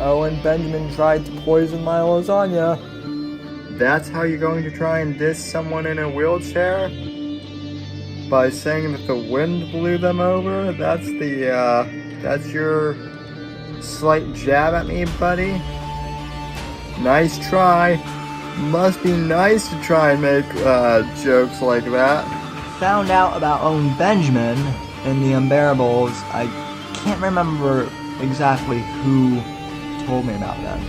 Owen Benjamin tried to poison my lasagna. That's how you're going to try and diss someone in a wheelchair? By saying that the wind blew them over? That's your slight jab at me, buddy? Nice try. Must be nice to try and make, jokes like that. Found out about Owen Benjamin and the Unbearables. I can't remember exactly who told me about them.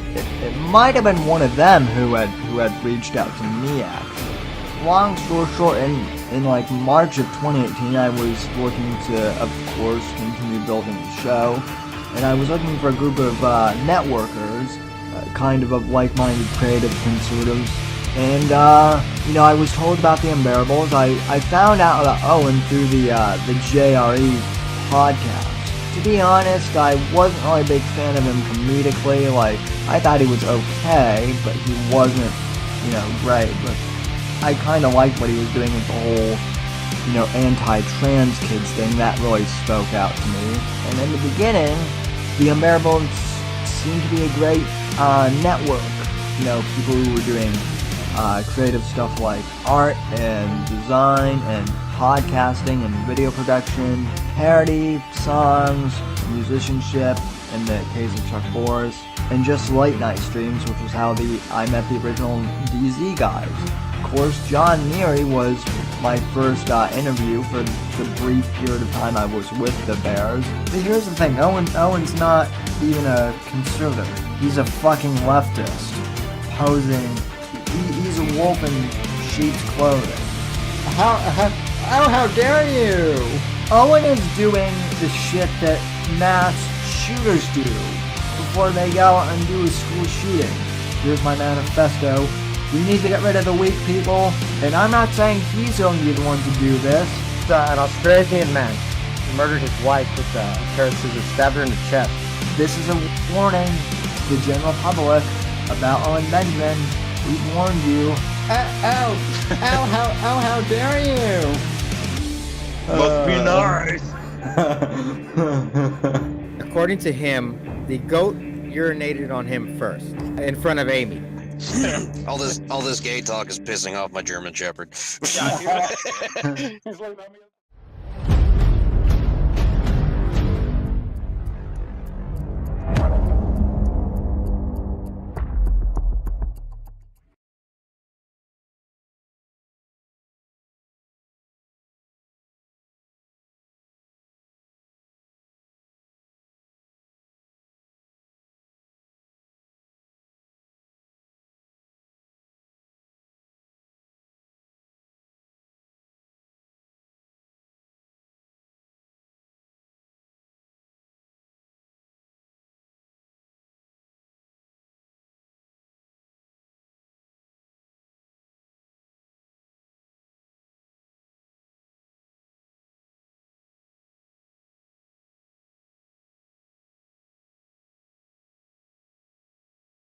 It might have been one of them who had reached out to me, actually. Long story short, in like March of 2018, I was looking to, of course, continue building the show, and I was looking for a group of networkers, kind of like-minded creative conservatives, and I was told about the Unbearables. I found out about Owen through the JRE podcast. To be honest, I wasn't really a big fan of him comedically. Like, I thought he was okay, but he wasn't, great. But I kind of liked what he was doing with the whole, anti-trans kids thing. That really spoke out to me. And in the beginning, the Unbearables seemed to be a great network. People who were doing creative stuff like art and design and podcasting and video production, parody, songs, musicianship, in the case of Chuck Boris, and just late night streams, which was how I met the original DZ guys. Of course, John Neary was my first interview for the brief period of time I was with the Bears. But here's the thing, Owen's not even a conservative. He's a fucking leftist, posing. He's a wolf in sheep's clothing. How dare you! Owen is doing the shit that mass shooters do before they go out and do a school shooting. Here's my manifesto. We need to get rid of the weak people, and I'm not saying he's going to be the one to do this. An Australian man who murdered his wife with a pair of scissors, stabbed her in the chest. This is a warning to the general public about Owen Benjamin. We warned you. How dare you! Must be nice. According to him, the goat urinated on him first, in front of Amy. all this gay talk is pissing off my German Shepherd.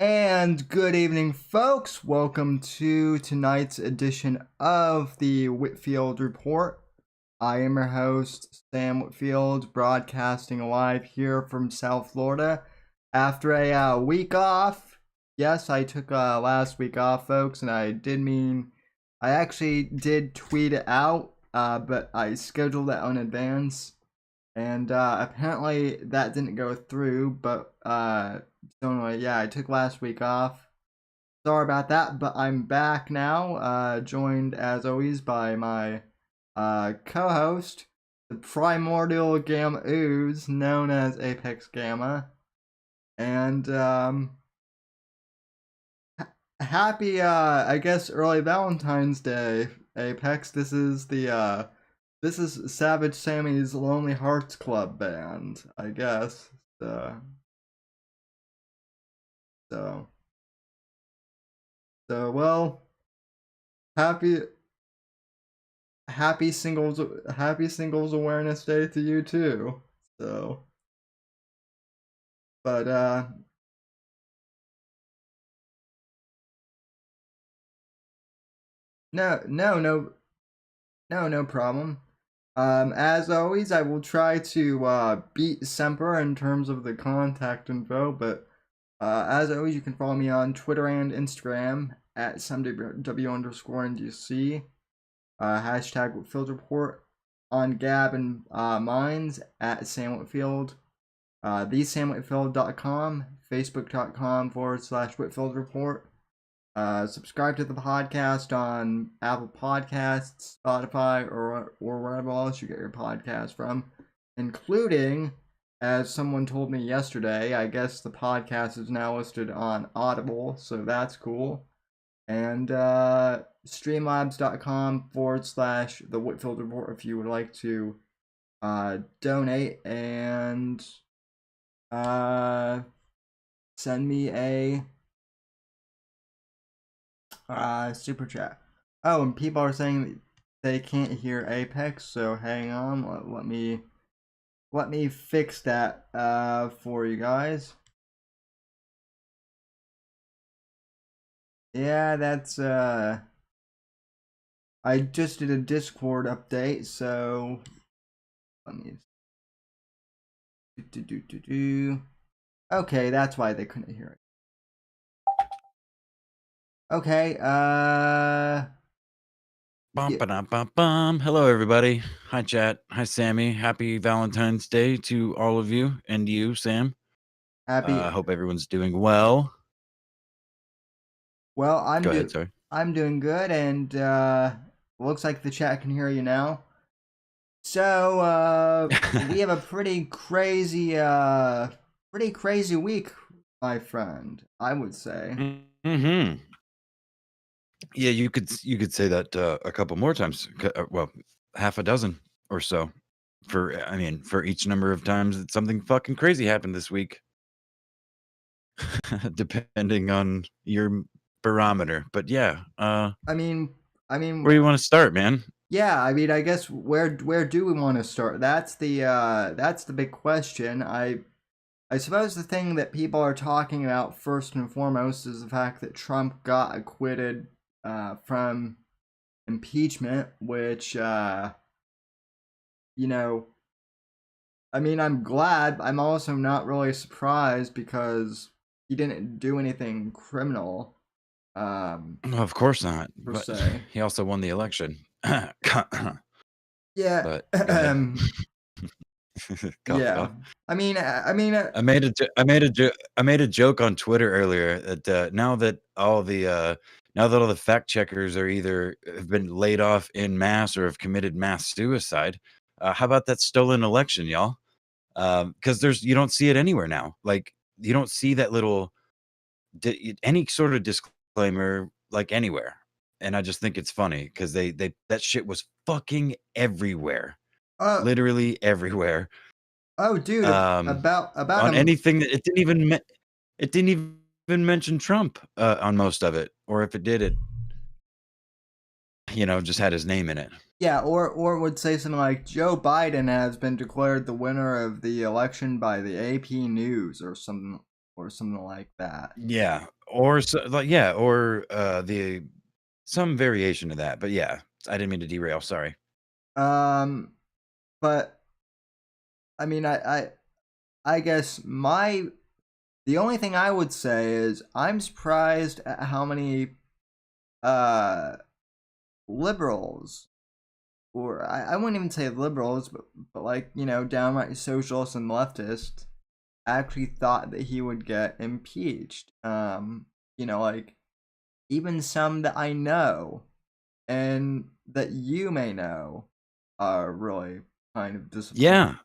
And good evening, folks. Welcome to tonight's edition of the Whitfield Report. I am your host, Sam Whitfield, broadcasting live here from South Florida after a week off. Yes, I took last week off, folks, and I actually did tweet it out, but I scheduled it in advance, and apparently that didn't go through, but so anyway, yeah, I took last week off. Sorry about that, but I'm back now, joined as always by my co-host, the primordial Gamma Ooze, known as Apex Gamma. And happy I guess early Valentine's Day, Apex. This is Savage Sammy's Lonely Hearts Club band, I guess. So well, happy singles awareness day to you too. So, but no problem. As always, I will try to beat Semper in terms of the contact info, but As always, you can follow me on Twitter and Instagram at SamW_NDC. Hashtag Whitfield Report on Gab and Minds at Sam Whitfield. TheSamWhitfield.com, Facebook.com/Whitfield Report. Subscribe to the podcast on Apple Podcasts, Spotify, or wherever else you get your podcast from, including, as someone told me yesterday, I guess the podcast is now listed on Audible, so that's cool. And streamlabs.com/The Whitfield Report if you would like to donate and send me a super chat. Oh, and people are saying they can't hear Apex, so hang on. Let me fix that for you guys. Yeah, that's I just did a Discord update, so let me Okay, that's why they couldn't hear it. Okay, Bum. Hello, everybody. Hi, chat. Hi, Sammy. Happy Valentine's Day to all of you and you, Sam. happy. I hope everyone's doing well. Well, Go ahead, sorry. I'm doing good, and looks like the chat can hear you now. So we have a pretty crazy week, my friend. I would say. Mm-hmm. Yeah, you could say that a couple more times. Well, half a dozen or so. For each number of times that something fucking crazy happened this week, depending on your barometer. But yeah, I mean, where do you want to start, man? Yeah, I mean, I guess where do we want to start? That's the big question. I suppose the thing that people are talking about first and foremost is the fact that Trump got acquitted from impeachment, which I mean, I'm glad. I'm also not really surprised because he didn't do anything criminal. Of course not. Per But se. he also won the election. Yeah. But yeah. I mean, I made a joke on Twitter earlier that now that all the fact checkers are either have been laid off in mass or have committed mass suicide, how about that stolen election, y'all? Because you don't see it anywhere now. Like you don't see that little any sort of disclaimer like anywhere. And I just think it's funny because they that shit was fucking everywhere, literally everywhere. Oh, dude, about on anything that it didn't even mention Trump on most of it, or if it did, it just had his name in it. Yeah, or would say something like Joe Biden has been declared the winner of the election by the AP News or something like that. Yeah, or some variation of that. But yeah, I didn't mean to derail. Sorry. But I mean, I guess the only thing I would say is I'm surprised at how many liberals, or I wouldn't even say liberals, but like, downright socialists and leftists actually thought that he would get impeached. Like even some that I know and that you may know are really kind of disappointed. Yeah.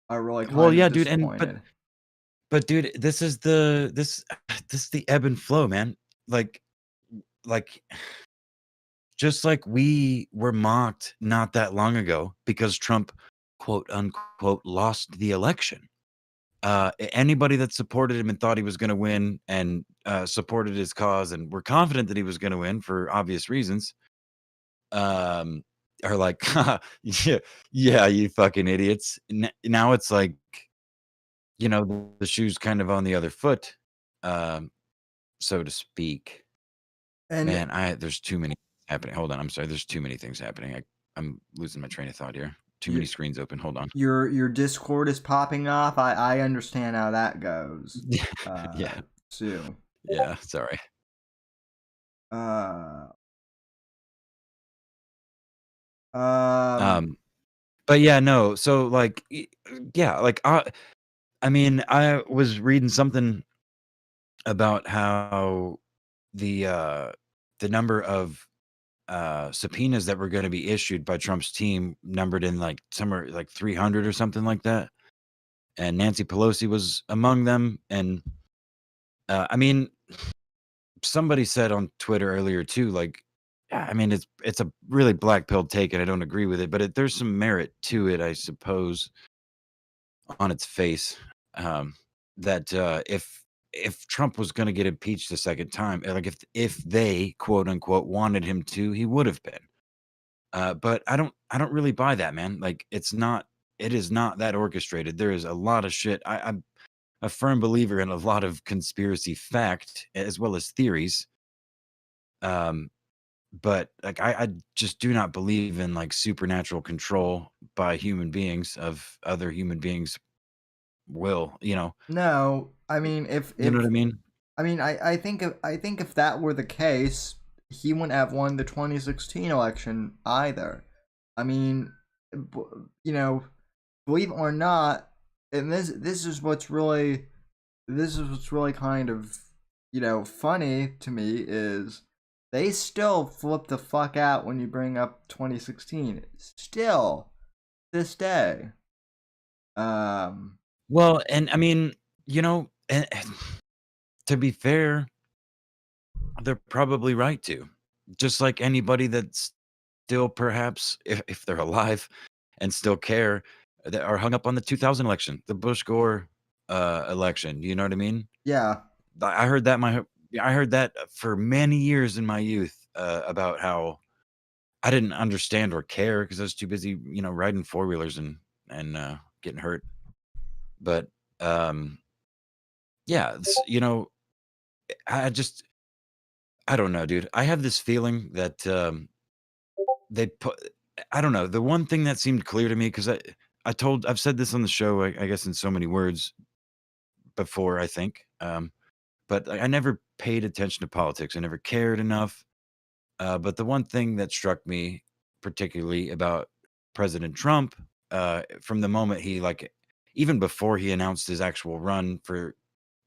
Are really kind well, of yeah, dude, disappointed. but dude, this is the ebb and flow, man. Like just like we were mocked not that long ago because Trump, quote unquote, lost the election. Anybody that supported him and thought he was going to win and supported his cause and were confident that he was going to win for obvious reasons, are like, yeah, you fucking idiots. Now it's like, the shoe's kind of on the other foot, so to speak. And man, there's too many happening. Hold on, I'm sorry. There's too many things happening. I'm losing my train of thought here. Too many screens open. Hold on. Your Discord is popping off. I understand how that goes. Yeah. Sue. Yeah, sorry. Uh, Um, but yeah, no. So like, yeah, like I mean, I was reading something about how the uh the number of subpoenas that were going to be issued by Trump's team numbered in like somewhere like 300 or something like that, and Nancy Pelosi was among them. And I mean, somebody said on Twitter earlier too, like, yeah, I mean, it's a really black pill take, and I don't agree with it, but there's some merit to it, I suppose, on its face. Um, that if Trump was going to get impeached a second time, like if they quote unquote wanted him to, he would have been. But I don't really buy that, man. Like it is not that orchestrated. There is a lot of shit. I'm a firm believer in a lot of conspiracy fact as well as theories. Um, but like I just do not believe in like supernatural control by human beings of other human beings' will. no, I mean, if You know what I mean? I mean, I think if that were the case, he wouldn't have won the 2016 election either. I mean, you know, believe it or not, and this is what's really kind of funny to me is they still flip the fuck out when you bring up 2016. Still, this day. Um, Well, and I mean, and to be fair, they're probably right to. Just like anybody that's still perhaps, if they're alive and still care, that are hung up on the 2000 election, the Bush Gore election. You know what I mean? yeah, I heard that I heard that for many years in my youth about how I didn't understand or care because I was too busy, riding four wheelers and getting hurt. But yeah, I just I don't know, dude. I have this feeling that they put. I don't know. The one thing that seemed clear to me because I've said this on the show, I guess in so many words before. I think, but I never paid attention to politics. I never cared enough. But the one thing that struck me particularly about President Trump, from the moment he even before he announced his actual run for,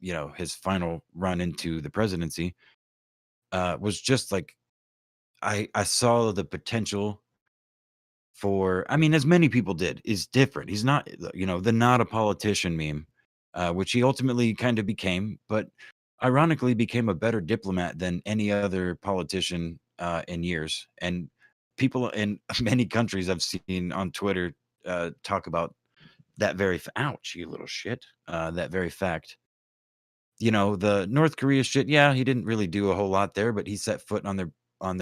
his final run into the presidency, was just like I saw the potential for. I mean, as many people did, is different. He's not, the not a politician meme, which he ultimately kind of became, but ironically became a better diplomat than any other politician in years. And people in many countries I've seen on Twitter talk about that very. Ouch, you little shit. That very fact. The North Korea shit. Yeah, he didn't really do a whole lot there, but he set foot on their on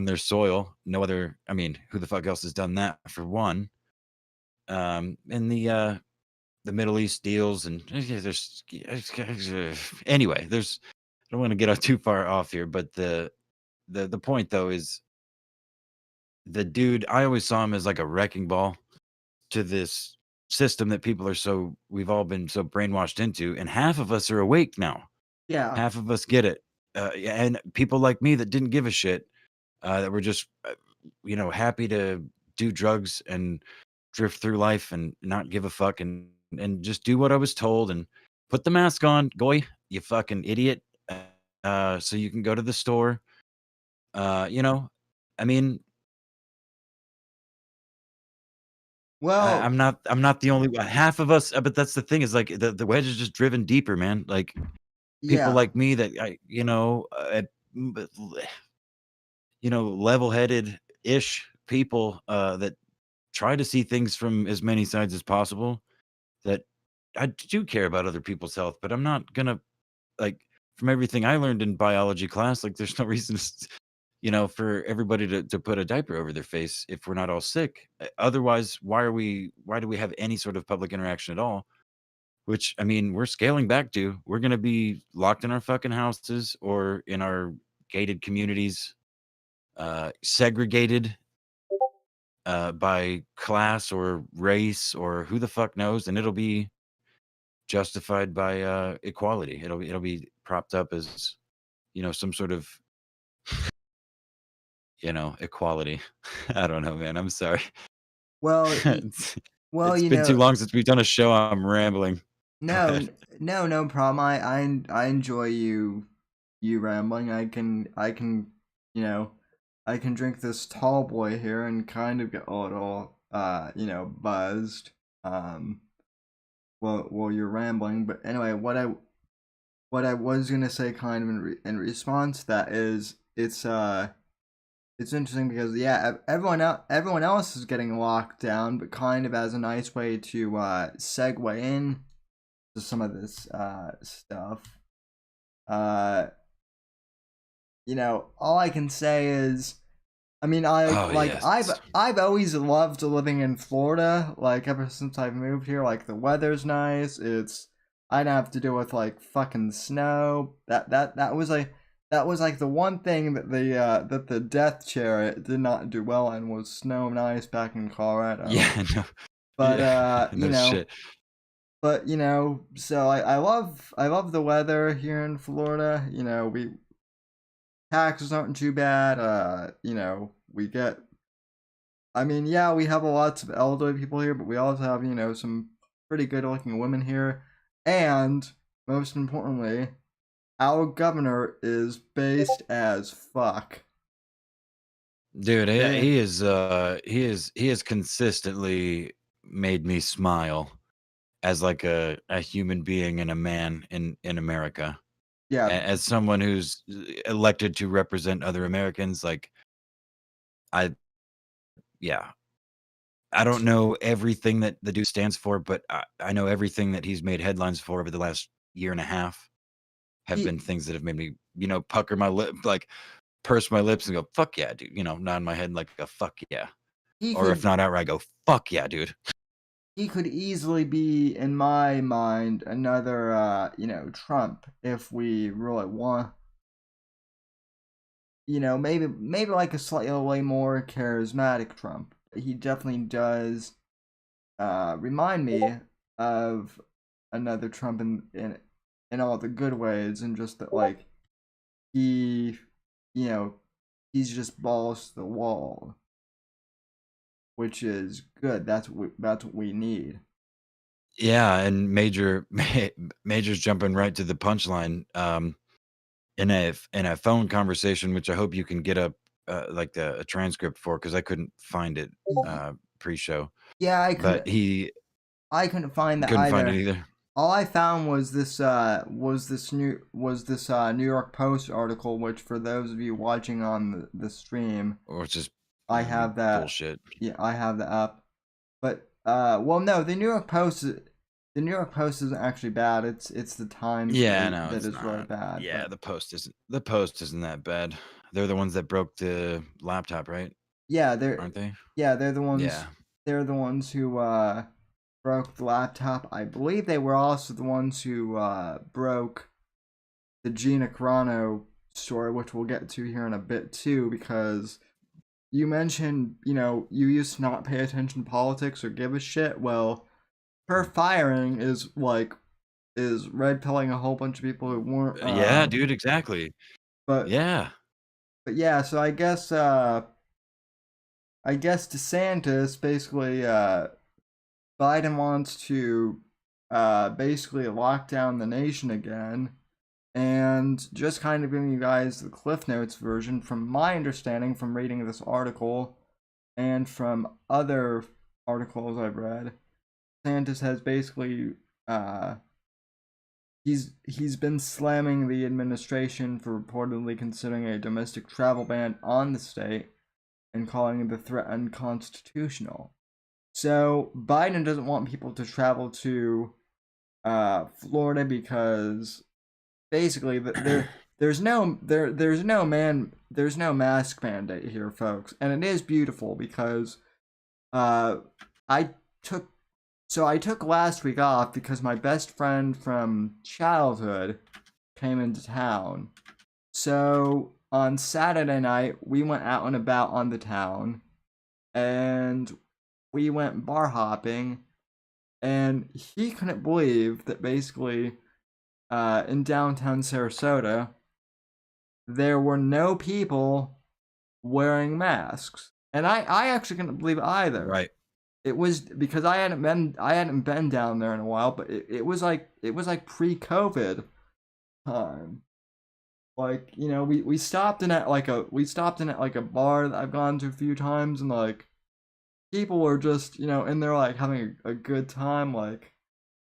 their soil. No other. I mean, who the fuck else has done that for one? And the Middle East deals and there's anyway. There's I don't want to get too far off here, but the point though is the dude. I always saw him as like a wrecking ball to this system that we've all been so brainwashed into, and half of us are awake now. yeah. Half of us get it, yeah, and people like me that didn't give a shit, that were just happy to do drugs and drift through life and not give a fuck and just do what I was told and put the mask on, goy, you fucking idiot. So you can go to the store. Uh, you know, I mean, Well, I'm not the only one. Half of us, but that's the thing is like the wedge is just driven deeper, man. Like people yeah. like me that level-headed ish people that try to see things from as many sides as possible, that I do care about other people's health, but I'm not gonna like from everything I learned in biology class, like there's no reason for everybody to put a diaper over their face if we're not all sick. Otherwise, why do we have any sort of public interaction at all? Which I mean, we're scaling back to. We're gonna be locked in our fucking houses or in our gated communities, segregated by class or race or who the fuck knows, and it'll be justified by equality. It'll be propped up as, some sort of, equality. I don't know, man. I'm sorry. Well, it's, well, it's been too long since we've done a show. I'm rambling. no, But no problem. I enjoy you rambling. I can drink this tall boy here and kind of get a little buzzed while you're rambling. But anyway, what I was gonna say, kind of in response to that, is it's interesting because everyone else is getting locked down, but kind of as a nice way to segue in to some of this stuff. All I can say is, I mean, yes. I've always loved living in Florida. Like ever since I've moved here, like the weather's nice. I don't have to deal with like fucking snow. That was like the one thing that the death chair did not do well in, was snow and ice back in Colorado. Yeah, no. But Yeah, no shit. But so I love the weather here in Florida. We taxes aren't too bad. We get. I mean, yeah, we have lots of elderly people here, but we also have some pretty good looking women here, and most importantly, our governor is based as fuck. Dude, Yeah. he has consistently made me smile as like a human being and a man in America. Yeah, As someone who's elected to represent other Americans, like I yeah. I don't know everything that the dude stands for, but I know everything that he's made headlines for over the last year and a half have he been things that have made me, pucker my lip, like purse my lips and go, fuck yeah, dude. Nod my head like a fuck yeah. he Or if could not outright, go, fuck yeah, dude. he could easily be, in my mind, another Trump, if we really want. Maybe like a slightly more charismatic Trump. He definitely does remind me of another Trump in all the good ways, and just that, like, he you know he's just balls to the wall, which is good. That's what we need. Yeah, and Major's jumping right to the punchline. In a phone conversation, which I hope you can get up like a transcript for, because I couldn't find it pre-show. Yeah, But he I couldn't find that couldn't find it either. either. All I found was this New York Post article, which, for those of you watching on the stream, Or it's just I have that. bullshit. Yeah, I have the up. But well, no, the New York Post isn't actually bad. It's the Times Yeah, no, that it's is really not. bad. Yeah, but, the Post isn't that bad. They're the ones that broke the laptop, right? yeah, Aren't they? they're the ones. Yeah. They're the ones who broke the laptop. I believe they were also the ones who broke the Gina Carano story, which we'll get to here in a bit too, because you mentioned, you used to not pay attention to politics or give a shit. Well, her firing is red pilling a whole bunch of people who weren't. Yeah, dude, exactly. But Yeah. yeah, so I guess DeSantis basically Biden wants to basically lock down the nation again. And just kind of giving you guys the Cliff Notes version, from my understanding from reading this article and from other articles I've read, DeSantis has basically he's been slamming the administration for reportedly considering a domestic travel ban on the state and calling the threat unconstitutional. So Biden doesn't want people to travel to Florida because basically there's no mask mandate here, folks, and it is beautiful because I took last week off because my best friend from childhood came into town. So on Saturday night we went out and about on the town, and we went bar hopping, and he couldn't believe that basically in downtown Sarasota there were no people wearing masks, and I actually couldn't believe it either. Right. It was because I hadn't been down there in a while, but it was like pre-COVID time. Like, you know, we stopped in at like a bar that I've gone to a few times, and like people were just, you know, in there like having a good time. Like,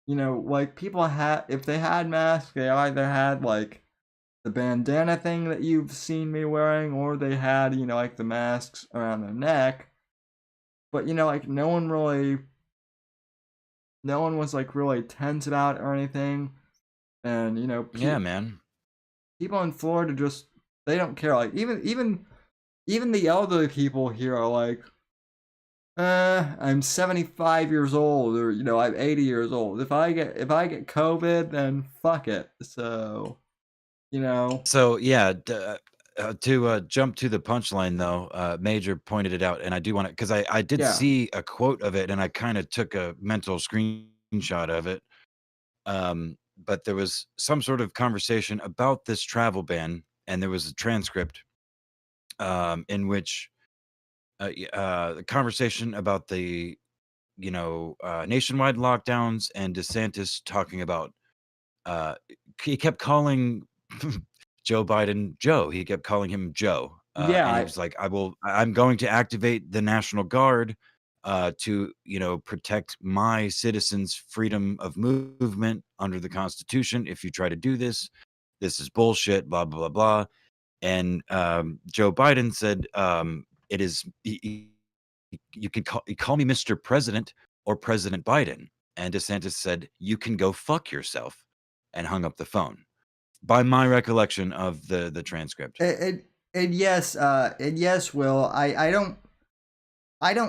you know, like people had, if they had masks, they either had like the bandana thing that you've seen me wearing, or they had, you know, like the masks around their neck. But, you know, like no one was like really tense about it or anything. And, you know, Yeah, man. people in Florida just, they don't care. Like even the elderly people here are like, I'm 75 years old, or, you know, I'm 80 years old. If I get COVID, then fuck it. So, you know. So yeah, to jump to the punchline though, Major pointed it out, and I do want to, because I did Yeah. see a quote of it, and I kind of took a mental screenshot of it. But there was some sort of conversation about this travel ban, and there was a transcript in which the conversation about the nationwide lockdowns and DeSantis talking about he kept calling Joe Biden Joe. He kept calling him Joe. Yeah, And he was like, I'm going to activate the National Guard to, protect my citizens' freedom of movement under the Constitution. If you try to do this, this is bullshit, blah, blah, blah, blah. And Joe Biden said, it is, you can call me Mr. President or President Biden. And DeSantis said, you can go fuck yourself, and hung up the phone. By my recollection of the transcript. and yes, Will, I don't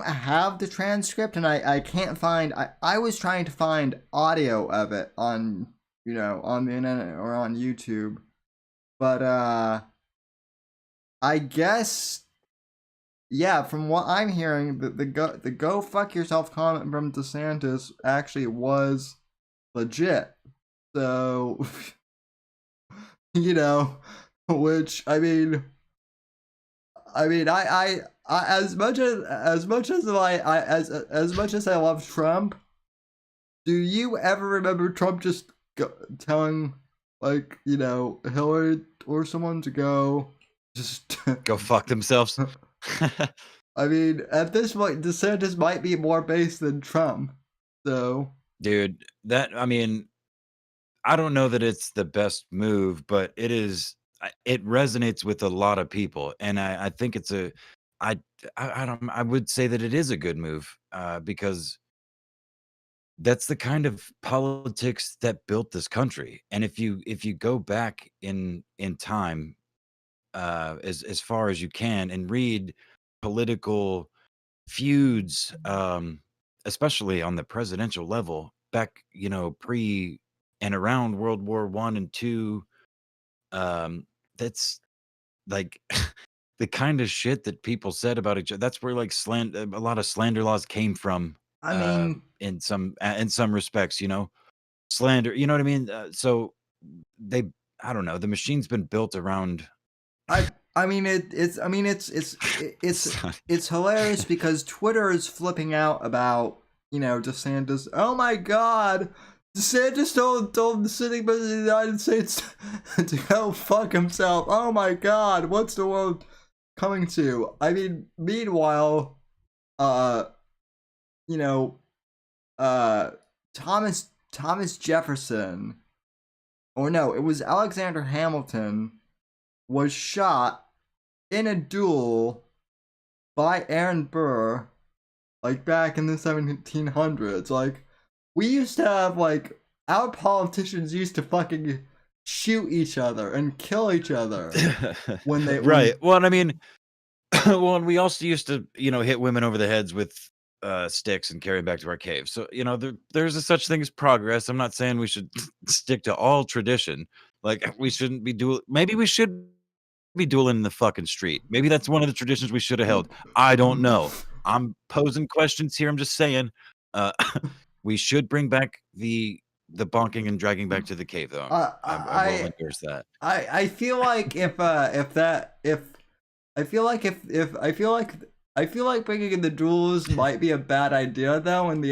have the transcript, and I can't find. I was trying to find audio of it on, you know, on the internet or on YouTube, but I guess, yeah, from what I'm hearing, the go fuck yourself comment from DeSantis actually was legit. So, you know, which I as much as I love Trump, do you ever remember Trump just telling, like, you know, Hillary or someone to go just go fuck themselves? I mean, at this point, DeSantis might be more based than Trump. So, dude, I don't know that it's the best move, but it is. It resonates with a lot of people, and I think it's I would say that it is a good move because that's the kind of politics that built this country. And if you go back in time, as far as you can, and read political feuds, especially on the presidential level, back, pre and around World War I and II, that's like the kind of shit that people said about each other. That's where like a lot of slander laws came from. I mean, In some respects, slander. You know what I mean? So I don't know. The machine's been built around. it's hilarious because Twitter is flipping out about, you know, DeSantis. Oh my God, DeSantis told the sitting president of the United States to go fuck himself. Oh my God, what's the world coming to? I mean, meanwhile, you know, Thomas Jefferson, or no, it was Alexander Hamilton, was shot in a duel by Aaron Burr, like back in the 1700s. Like, we used to have, like, our politicians used to fucking shoot each other and kill each other when they right. Well, I mean, well, and we also used to, hit women over the heads with sticks and carry them back to our caves. So, there's a such thing as progress. I'm not saying we should stick to all tradition. Like, we shouldn't be maybe we should be dueling in the fucking street. Maybe that's one of the traditions we should have held. I don't know. I'm posing questions here. I'm just saying. We should bring back the bonking and dragging back to the cave, though. I will endorse that. I feel like if bringing in the duels might be a bad idea though in the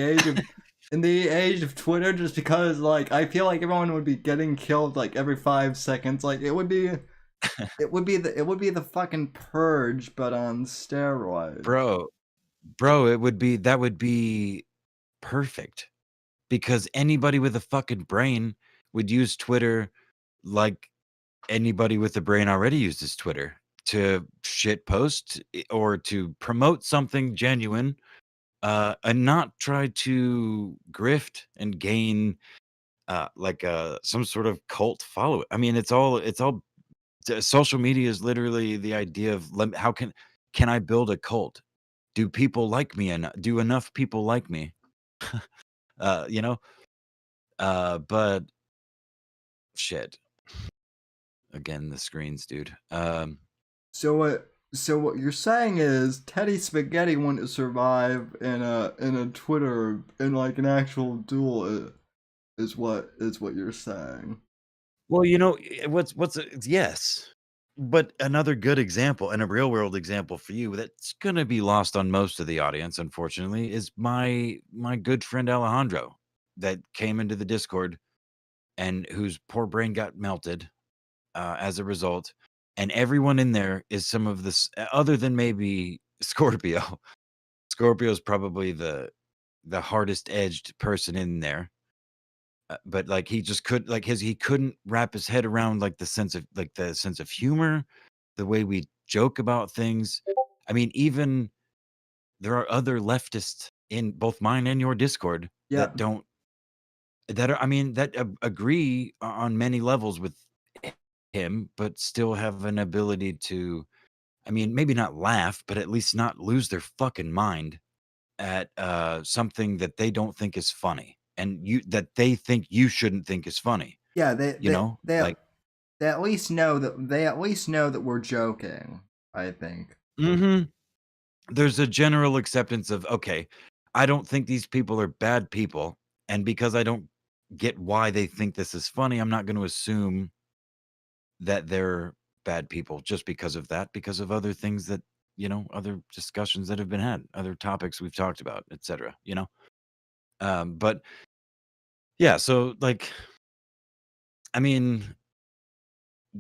age of Twitter, just because like I feel like everyone would be getting killed like every 5 seconds. Like it would be the fucking purge but on steroids. Bro, that would be perfect, because anybody with a fucking brain would use Twitter like anybody with a brain already uses Twitter, to shit post or to promote something genuine, and not try to grift and gain like some sort of cult follow. I mean, it's all social media is literally the idea of how can I build a cult? Do people like me, and do enough people like me? You know, but shit. Again, the screens, dude. So what you're saying is Teddy Spaghetti wouldn't survive in a Twitter in like an actual duel is what you're saying. Well, you know, yes. But another good example, and a real world example for you that's gonna be lost on most of the audience, unfortunately, is my good friend Alejandro, that came into the Discord and whose poor brain got melted as a result. And everyone in there is some of this, other than maybe Scorpio. Scorpio's probably the hardest edged person in there. But like he just he couldn't wrap his head around like the sense of humor, the way we joke about things. I mean, even there are other leftists in both mine and your Discord Yeah. that don't that are I mean that agree on many levels with him, but still have an ability to, I mean, maybe not laugh, but at least not lose their fucking mind at something that they don't think is funny, and that they think you shouldn't think is funny. Yeah, Like, they at least know that we're joking, I think. there's a general acceptance of, okay, I don't think these people are bad people, and because I don't get why they think this is funny, I'm not going to assume that they're bad people just because of that, because of other things that, other discussions that have been had, other topics we've talked about, etc. But yeah, so like, I mean,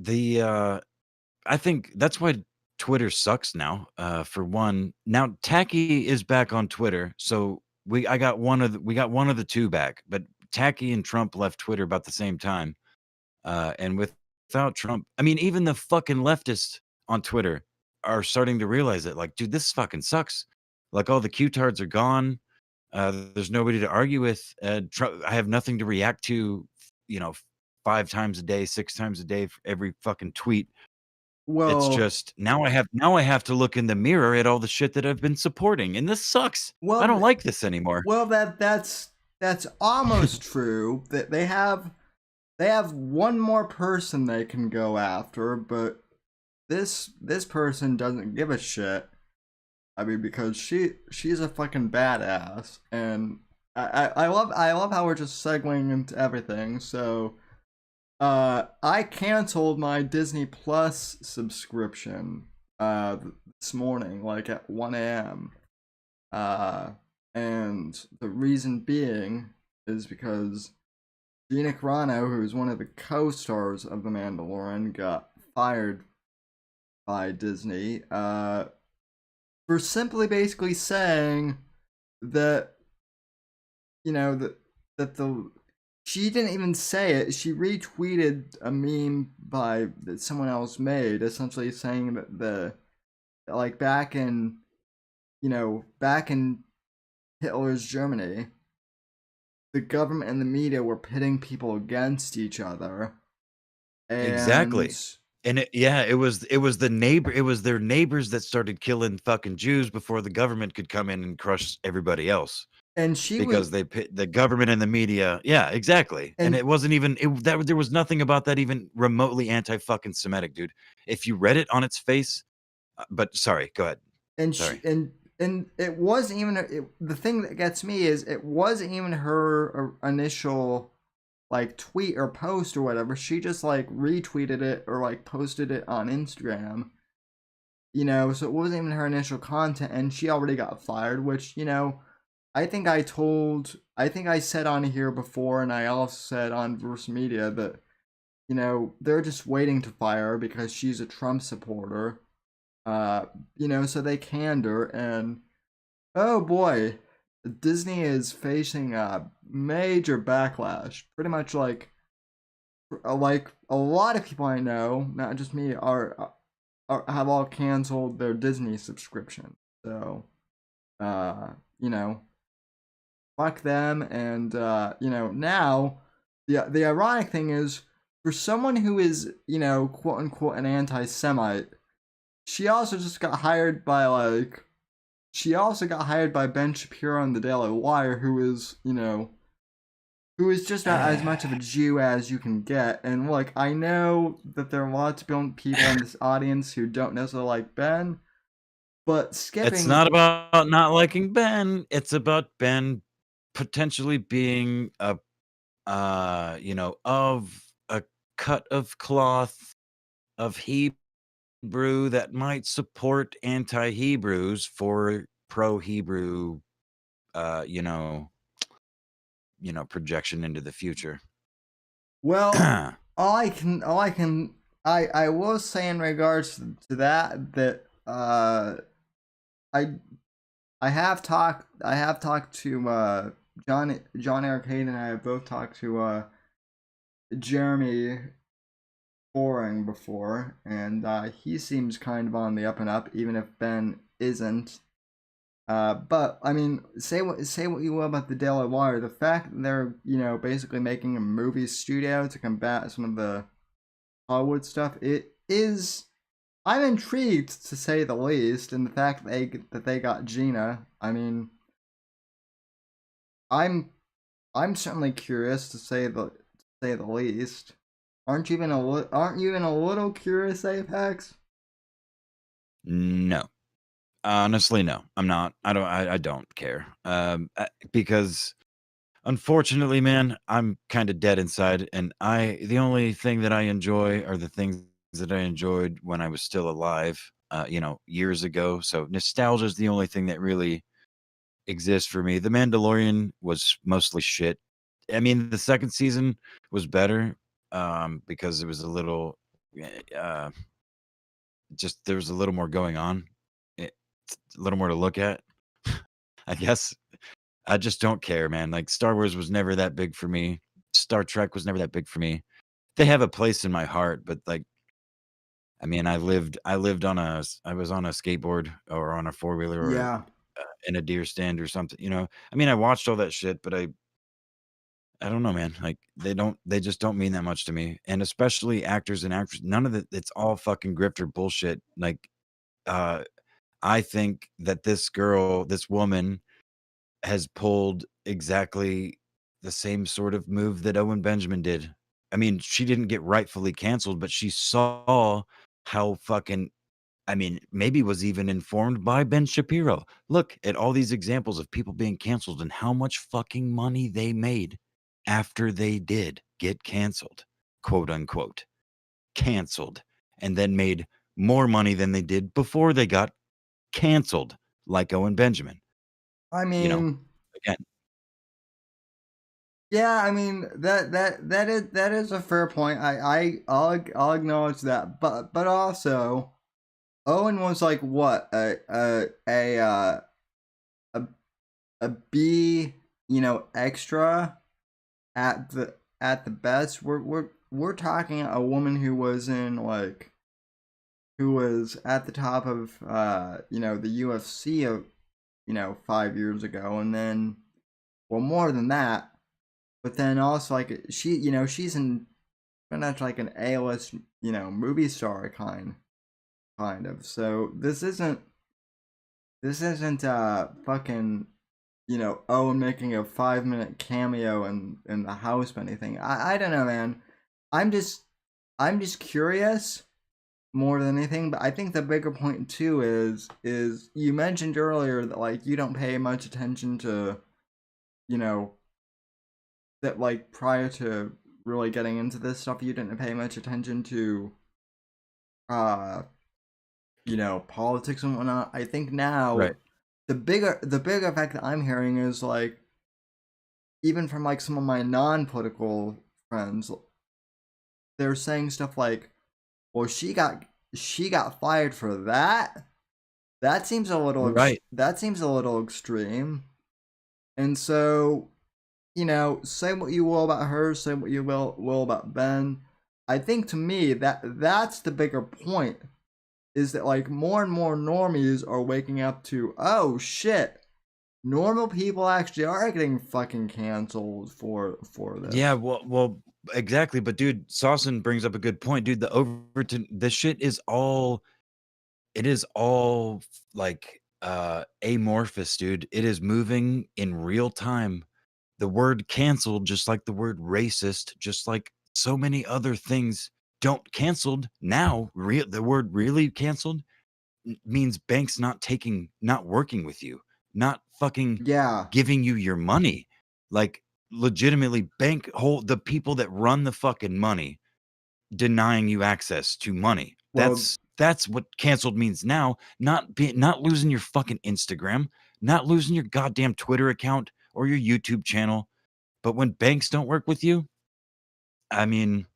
I think that's why Twitter sucks now. For one, now Tacky is back on Twitter, so we got one of the two back, but Tacky and Trump left Twitter about the same time. And without Trump, I mean, even the fucking leftists on Twitter are starting to realize it. Like, dude, this fucking sucks. Like, all the Q-tards are gone. There's nobody to argue with. Trump, I have nothing to react to, 5 times a day, 6 times a day for every fucking tweet. It's Well, just now I have to look in the mirror at all the shit that I've been supporting, and this sucks. I don't like this anymore. well, that's almost true. That they have one more person they can go after, but this person doesn't give a shit. I mean, because she's a fucking badass, and I love how we're just segueing into everything. So, I canceled my Disney Plus subscription this morning, like at 1 a.m. And the reason being is because Gina Carano, who's one of the co-stars of The Mandalorian, got fired by Disney for simply basically saying that, that the she didn't even say it. She retweeted a meme that someone else made, essentially saying that like back in Hitler's Germany, the government and the media were pitting people against each other. And Exactly. And it was their neighbors that started killing fucking Jews before the government could come in and crush everybody else. And she Because they pit the government and the media. Yeah, exactly. And it wasn't even there was nothing about that even remotely anti-fucking Semitic, dude. If you read it on its face, but sorry, go ahead. And Sorry. it wasn't even the thing that gets me is it wasn't even her initial like tweet or post or whatever. She just like retweeted it or like posted it on Instagram. So it wasn't even her initial content, and she already got fired, which, I think I said on here before, and I also said on Verse Media that, they're just waiting to fire her because she's a Trump supporter. So they canned her, and oh boy, Disney is facing a major backlash. Pretty much like a lot of people I know, not just me, have all canceled their Disney subscription. So, you know, fuck them. And now the ironic thing is, for someone who is, quote unquote an anti-Semite, she also got hired by Ben Shapiro on the Daily Wire, who is just as much of a Jew as you can get. And look, I know that there are lots of people in this audience who don't necessarily like Ben, but skipping. It's not about not liking Ben. It's about Ben potentially being of a cut of cloth of Hebrew that might support anti-Hebrews for pro-Hebrew, projection into the future. Well, I will say in regards to that I have talked to John Arcade, and I have both talked to Jeremy Boring before, and he seems kind of on the up and up, even if Ben isn't. But I mean, say what you will about the Daily Wire, the fact that they're basically making a movie studio to combat some of the Hollywood stuff, it is. I'm intrigued, to say the least, and the fact that they got Gina. I mean, I'm certainly curious, to say the least. Aren't you even a little curious, Apex? No. Honestly, no. I'm not. I don't care. Because unfortunately, man, I'm kind of dead inside, and the only thing that I enjoy are the things that I enjoyed when I was still alive, years ago. So nostalgia is the only thing that really exists for me. The Mandalorian was mostly shit. I mean, the second season was better, because it was a little, uh, just there was a little more going on, a little more to look at. I guess I just don't care, man. Like, Star Wars was never that big for me. Star Trek was never that big for me. They have a place in my heart, but like, I mean, I was on a skateboard or on a four-wheeler or Yeah. in a deer stand or something, I mean, I watched all that shit, but I don't know, man. Like, they just don't mean that much to me. And especially actors and actresses, none of it's all fucking grifter bullshit. Like, I think that this woman has pulled exactly the same sort of move that Owen Benjamin did. I mean, she didn't get rightfully canceled, but she saw how fucking, I mean, maybe was even informed by Ben Shapiro. Look at all these examples of people being canceled and how much fucking money they made after they did get canceled, quote unquote, canceled, and then made more money than they did before they got canceled, like Owen Benjamin. I mean, Again, yeah, I mean that is a fair point. I'll acknowledge that, but also Owen was like what a B, extra at the best. We're talking a woman who was at the top of the UFC of 5 years ago, and then, well, more than that, but then also like she's in pretty much like an A-list movie star kind of. So this isn't fucking Owen making a 5-minute cameo in the house or anything. I don't know, man. I'm just curious more than anything. But I think the bigger point too is you mentioned earlier that like you don't pay much attention to, you know, that like prior to really getting into this stuff, you didn't pay much attention to, uh, politics and whatnot. I think now Right. the bigger effect that I'm hearing is like even from like some of my non-political friends, they're saying stuff like, "Well, she got fired for that." That seems a little Right. that seems a little extreme. And so, say what you will about her, say what you will about Ben. I think to me that's the bigger point is that like more and more normies are waking up to, oh shit, normal people actually are getting fucking canceled for Yeah, this. well, exactly. But dude, Sawson brings up a good point, dude. The Overton, the shit is all, it is all like amorphous, dude. It is moving in real time. The word canceled, just like the word racist, just like so many other things, don't canceled now. The word really canceled means banks not working with you, not fucking Yeah. giving you your money. Like legitimately the people that run the fucking money denying you access to money. Well, That's what canceled means now. Not losing your fucking Instagram, not losing your goddamn Twitter account or your YouTube channel. But when banks don't work with you, I mean,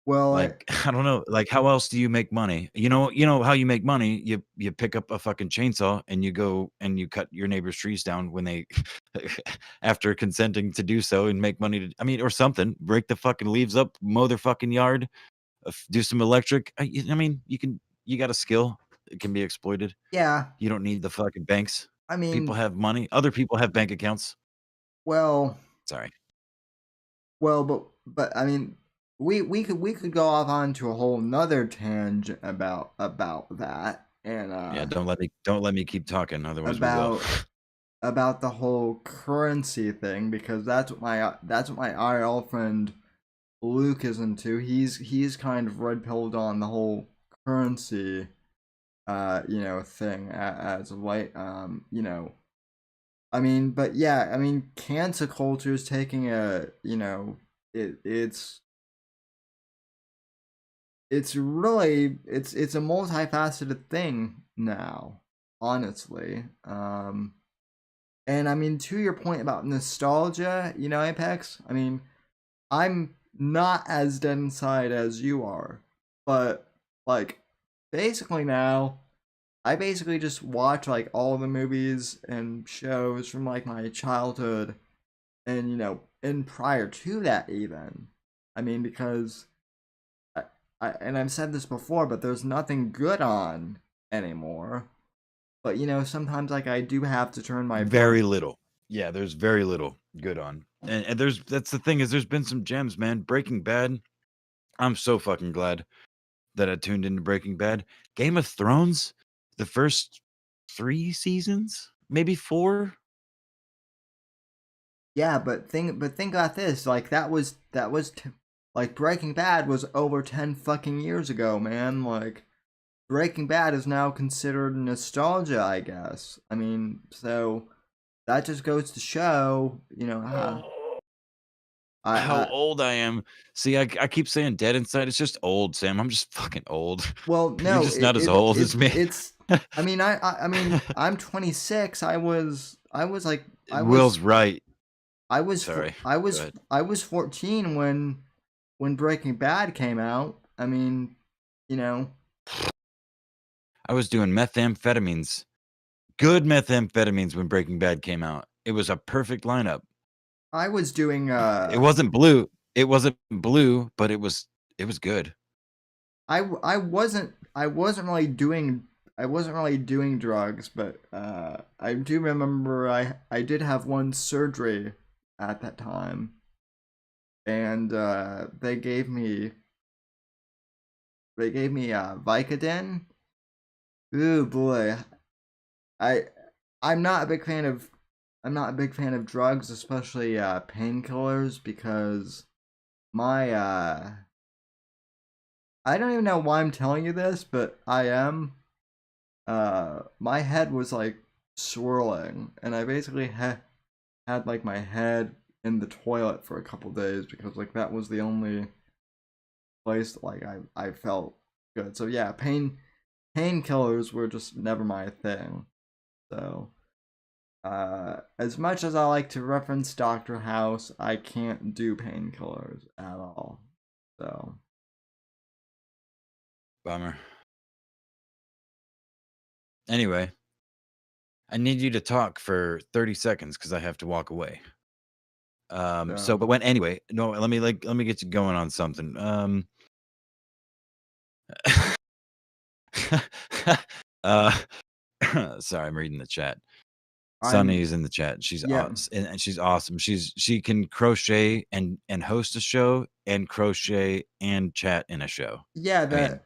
well, like, I don't know, like, how else do you make money? You know how you make money? You pick up a fucking chainsaw and you go and you cut your neighbor's trees down when they after consenting to do so and make money I mean, or something. Break the fucking leaves up, mow their fucking yard, do some electric. I mean, you got a skill. It can be exploited. yeah. You don't need the fucking banks. I People mean, have money. Other people have bank accounts. well, Sorry. but I mean, we could go off onto a whole nother tangent about that and Yeah, don't let me keep talking, otherwise we will. about about the whole currency thing because that's what my IRL friend Luke is into. He's kind of red pilled on the whole currency thing as of late. I mean, but yeah, I mean, cancer culture is taking it's really it's a multifaceted thing now, honestly. And I mean, to your point about nostalgia, Apex. I mean, I'm not as dead inside as you are, but like, basically now, I basically just watch like all the movies and shows from like my childhood and and prior to that even. I mean, because and I've said this before, but there's nothing good on anymore. But sometimes like I do have to turn my phone. Very little. Yeah, there's very little good on. And that's the thing is there's been some gems, man. Breaking Bad. I'm so fucking glad that I tuned into Breaking Bad. Game of Thrones, the first 3 seasons, maybe 4. Yeah, but think about this. Like like Breaking Bad was over 10 fucking years ago, man. Like Breaking Bad is now considered nostalgia, I guess. I mean, so that just goes to show, How I old I am. See, I keep saying dead inside. It's just old, Sam. I'm just fucking old. well, You're no, just not as old as me. it's I mean, I mean, I'm 26. I was like Will's right. Sorry. Go ahead. I was 14 when Breaking Bad came out. I mean, you know, I was doing methamphetamines. Good methamphetamines when Breaking Bad came out. It was a perfect lineup. I was doing It wasn't blue. It wasn't blue, but it was good. I wasn't really doing drugs, but I do remember I did have one surgery at that time, and they gave me Vicodin. Ooh boy, I I'm not a big fan of drugs, especially painkillers, because my I don't even know why I'm telling you this, but I am. My head was like swirling, and I basically had like my head in the toilet for a couple days because like that was the only place that, like I felt good. So yeah, painkillers were just never my thing. So as much as I like to reference Doctor House, I can't do painkillers at all. So Bummer. Anyway, I need you to talk for 30 seconds because I have to walk away. So, but anyway, no, let me get you going on something. uh, sorry, I'm reading the chat. I'm Sunny's in the chat. She's yeah and she's awesome. She can crochet and host a show and crochet and chat in a show. yeah I mean, that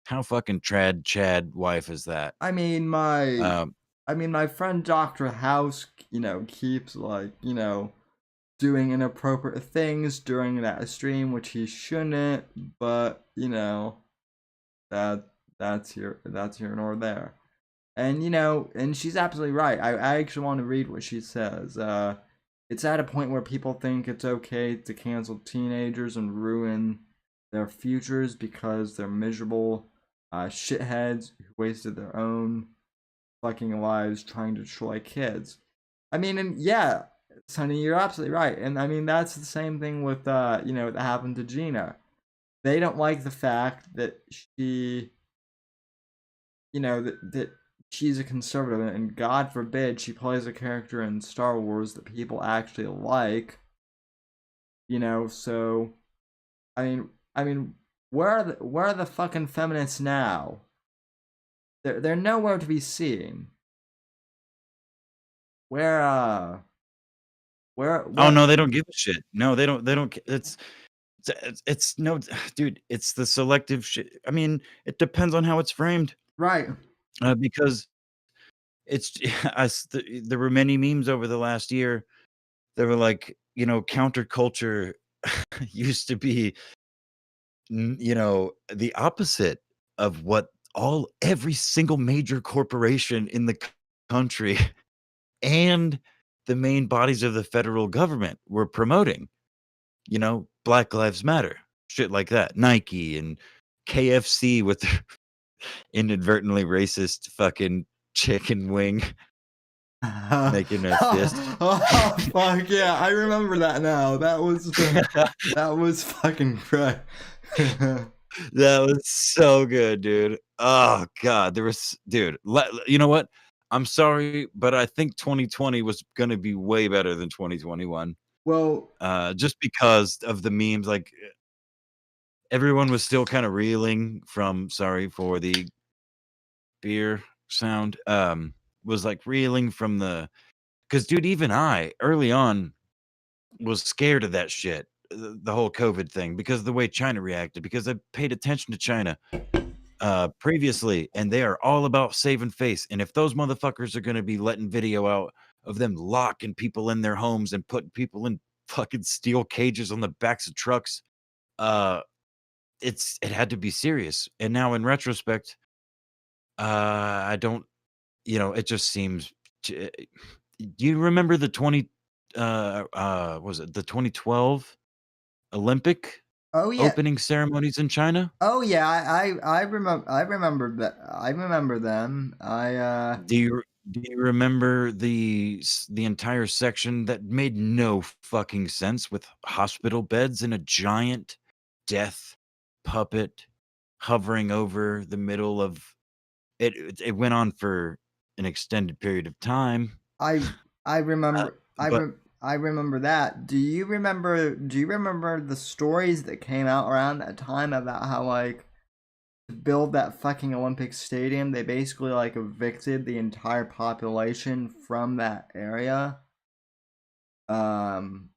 how fucking trad Chad wife is that? I mean my Um, I mean my friend Doctor House, keeps like doing inappropriate things during that stream, which he shouldn't. But that that's here nor there. And and she's absolutely right. I actually want to read what she says. It's at a point where people think it's okay to cancel teenagers and ruin their futures because they're miserable shitheads who wasted their own fucking lives trying to destroy kids. I mean, and yeah, Sonny, you're absolutely right. And I mean, that's the same thing with that happened to Gina. They don't like the fact that she that she's a conservative, and God forbid she plays a character in Star Wars that people actually like. So I mean, where are the fucking feminists now? They're nowhere to be seen. Where oh where no, they don't give a shit. No, they don't. It's no, dude. It's the selective shit. I mean, it depends on how it's framed. right. Because it's there were many memes over the last year. They were like, counterculture used to be, the opposite of what every single major corporation in the country and the main bodies of the federal government were promoting. Black Lives Matter, shit like that. Nike and KFC with their inadvertently racist fucking chicken wing making a fist. Oh fuck yeah, I remember that now. That was fucking great. That was so good, dude. Oh god, dude. You know what? I'm sorry, but I think 2020 was gonna be way better than 2021. Well, Just because of the memes, like everyone was still kind of reeling from. Sorry for the beer sound. Was like reeling from because dude, even I early on was scared of that shit, the whole COVID thing, because of the way China reacted. Because I paid attention to China previously, and they are all about saving face. And if those motherfuckers are going to be letting video out of them locking people in their homes and putting people in fucking steel cages on the backs of trucks, uh, it had to be serious. And now in retrospect, I don't, it just seems. Do you remember the was it the 2012 Olympic oh yeah. opening ceremonies in China? Oh yeah, I remember that. I remember them. Do you remember the entire section that made no fucking sense with hospital beds and a giant death puppet hovering over the middle of it? It went on for an extended period of time, I I uh, remember but I remember that. Do you remember the stories that came out around that time about how like to build that fucking Olympic stadium, they basically like evicted the entire population from that area um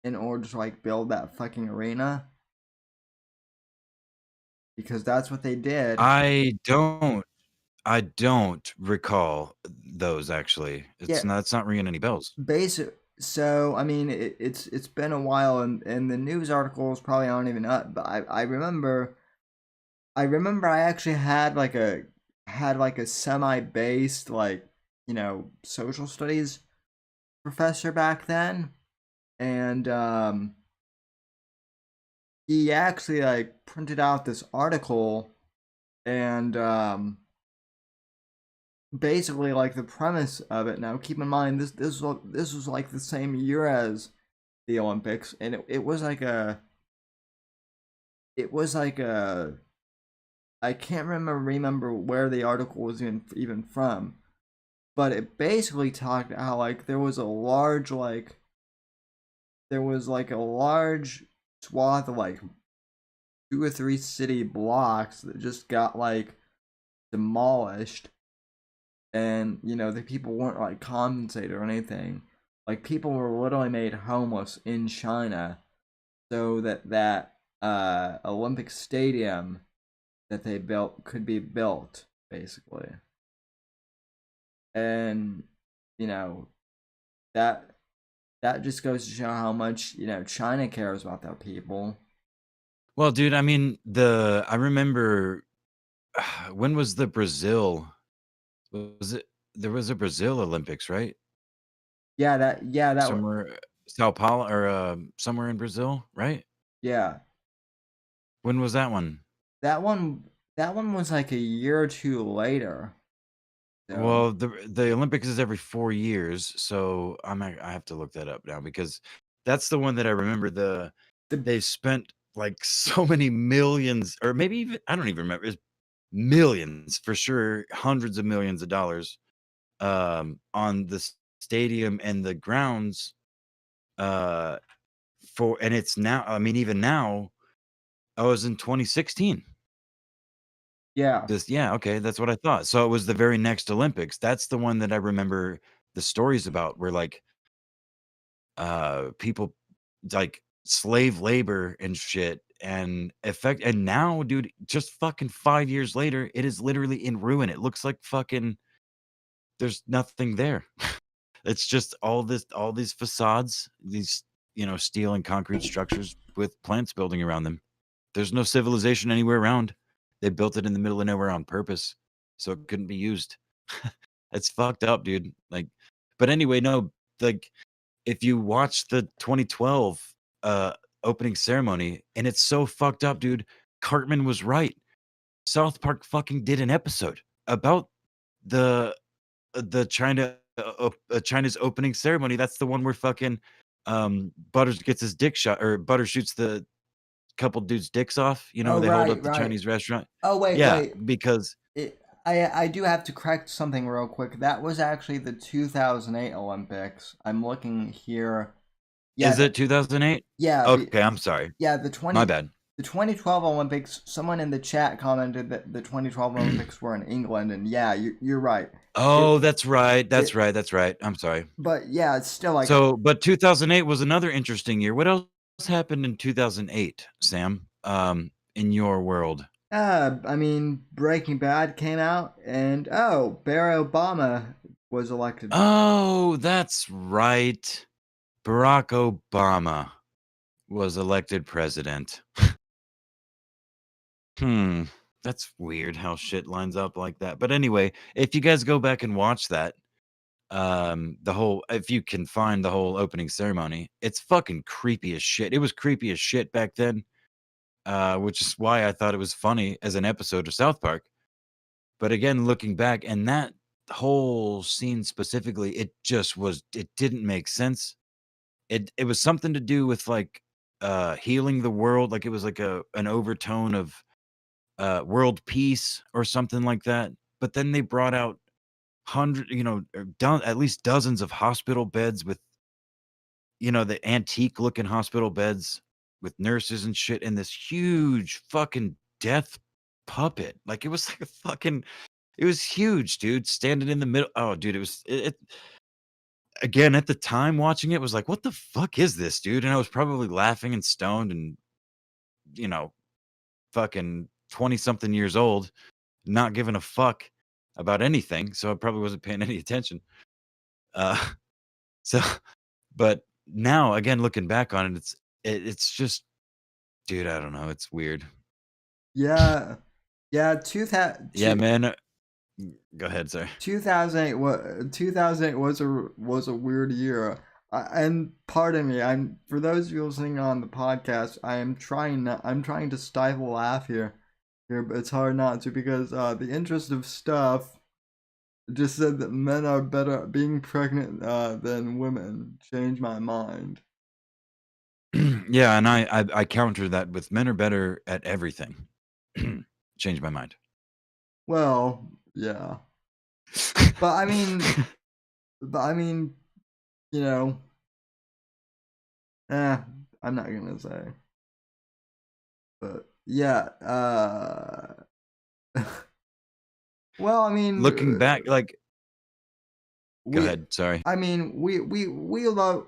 in order to like build that fucking arena because that's what they did. I don't recall those actually. Yeah, It's not ringing any bells. So I mean, it's been a while, and the news articles probably aren't even up. But I remember I actually had like a semi based like social studies professor back then, and he actually like printed out this article, and basically like the premise of it. Now keep in mind this was like the same year as the Olympics, and it was like a I can't remember where the article was even from, but it basically talked how like there was like a large swath of like 2 or 3 city blocks that just got like demolished, and the people weren't like compensated or anything. Like people were literally made homeless in China so that Olympic stadium that they built could be built, basically. And you know that that just goes to show how much China cares about their people. Well, dude, I mean, I remember when was the Brazil? Was it there was a Brazil Olympics, right? Yeah, Somewhere Sao Paulo or somewhere in Brazil, right? yeah, When was that one? that one that one was like a year or two later. So Well, the Olympics is every 4 years, so I have to look that up now because that's the one that I remember the they spent like so many millions or maybe even I don't even remember. It's millions for sure, hundreds of millions of dollars on the stadium and the grounds uh for and it's now I mean even now I was in 2016. yeah. This yeah, okay, that's what I thought. So it was the very next Olympics. That's the one that I remember the stories about where like people like slave labor and shit and now dude just fucking 5 years later it is literally in ruin. It looks like fucking there's nothing there. It's just all these facades, these steel and concrete structures with plants building around them. There's no civilization anywhere around. They built it in the middle of nowhere on purpose, so it couldn't be used. It's fucked up, dude. Like, but anyway, no, like if you watch the 2012 uh opening ceremony, and it's so fucked up, dude. Cartman was right. South Park fucking did an episode about the China's opening ceremony. That's the one where fucking Butters gets his dick shot, or Butters shoots the couple dudes' dicks off. Oh, They hold up right, the right. Chinese restaurant. Oh, wait, Yeah, wait. because I do have to correct something real quick. That was actually the 2008 Olympics. I'm looking here. Yeah, is it 2008? yeah, Okay, I'm sorry. yeah. My bad. The 2012 Olympics. Someone in the chat commented that the 2012 Olympics were in England, and yeah, you're right. It Oh, that's right. That's it, right. That's right. I'm sorry. but yeah, it's still like So, but 2008 was another interesting year. What else happened in 2008, Sam? In your world? I mean, Breaking Bad came out, and oh, Barack Obama was elected. Oh, that's right. Barack Obama was elected president. Hmm. That's weird how shit lines up like that. But anyway, if you guys go back and watch that, the whole if you can find the whole opening ceremony, it's fucking creepy as shit. It was creepy as shit back then, which is why I thought it was funny as an episode of South Park. But again, looking back, and that whole scene specifically, it didn't make sense. It was something to do with like healing the world, like it was like an overtone of world peace or something like that. But then they brought out at least dozens of hospital beds with the antique looking hospital beds with nurses and shit, and this huge fucking death puppet. Like it was like a fucking it was huge, dude, standing in the middle. Oh, dude, it again at the time watching it was like, what the fuck is this, dude? And I was probably laughing and stoned and you know, fucking 20 something years old, not giving a fuck about anything. So I probably wasn't paying any attention. Uh so But now, again, looking back on it, it's just, dude, I don't know. It's weird. Yeah, Yeah, man. Go ahead, sorry. 2008 was a weird year. And pardon me, I'm for those of you listening on the podcast, I'm trying to stifle laugh here, but it's hard not to because the interest of stuff just said that men are better at being pregnant than women. Changed my mind. Yeah, and I counter that with men are better at everything. Changed my mind. Well, yeah, but I mean, you know, I'm not gonna say, but yeah, well, I mean, Looking back, like, go we, ahead. Sorry. I mean, we love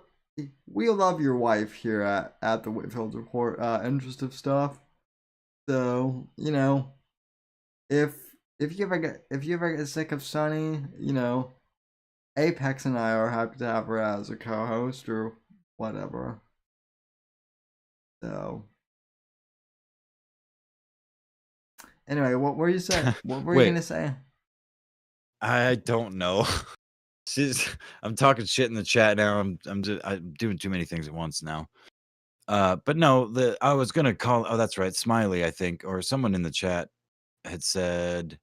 your wife here at the Whitfield Report. Interest of stuff. So if if you ever get sick of Sunny, Apex and I are happy to have her as a co-host or whatever. So anyway, what were you saying? What were you Wait, gonna say? I don't know. I'm talking shit in the chat now. I'm doing too many things at once now. But no, I was gonna call. Oh, that's right, Smiley, I think, or someone in the chat had said,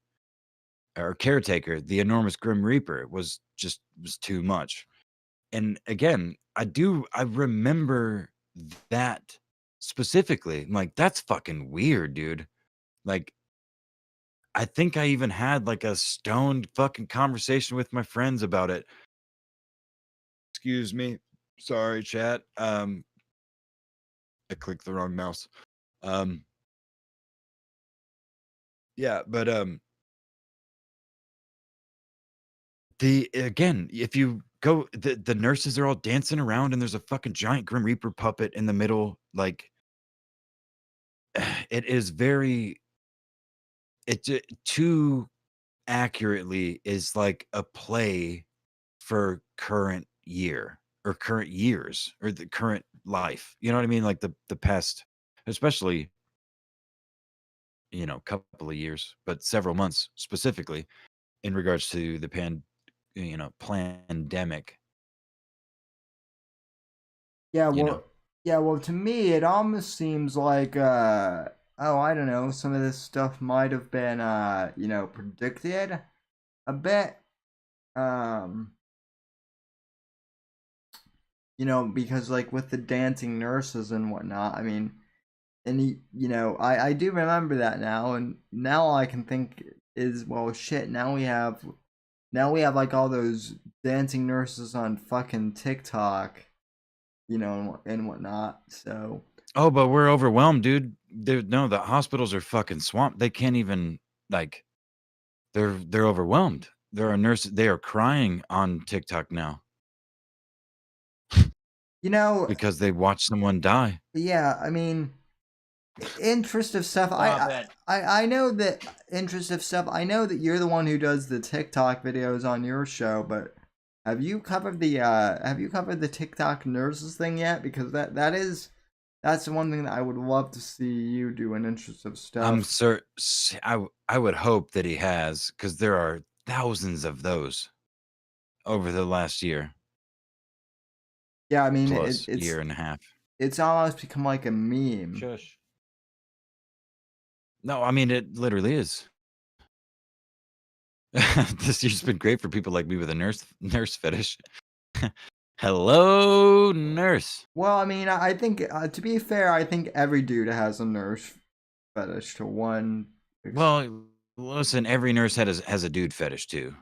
or Caretaker, the enormous Grim Reaper was too much. And again, I remember that specifically. Like, that's fucking weird, dude. Like, I think I even had like a stoned fucking conversation with my friends about it. Excuse me. Sorry, chat. I clicked the wrong mouse. Um, yeah, but if you go, the nurses are all dancing around, and there's a fucking giant Grim Reaper puppet in the middle. Like, it is very, too accurately is like a play for current year or current years or the current life. You know what I mean? Like the past, especially, couple of years, but several months specifically in regards to the pandemic. Yeah, You know, well, to me, it almost seems like, oh, I don't know, some of this stuff might have been, predicted a bit, um, because like with the dancing nurses and whatnot, I mean, and I do remember that now, and now all I can think is, well, shit, now we have like all those dancing nurses on fucking TikTok, and whatnot, so. oh, but we're overwhelmed, dude. No, the hospitals are fucking swamped. They can't even, like, they're overwhelmed. There are nurses. They are crying on TikTok now You know, because they watched someone die. yeah, I mean, interest of stuff. Stop it. I know that interest of stuff. I know that you're the one who does the TikTok videos on your show, but have you covered the TikTok nurses thing yet? Because that's the one thing that I would love to see you do in interest of stuff. I'm certain. I would hope that he has, because there are thousands of those over the last year Yeah, I mean plus it's year and a half. it's almost become like a meme. Shush. No, I mean it literally is. This year's been great for people like me with a nurse fetish. Hello, nurse. Well, I mean, I think to be fair, I think every dude has a nurse fetish to one. Well, listen, every nurse has a dude fetish too,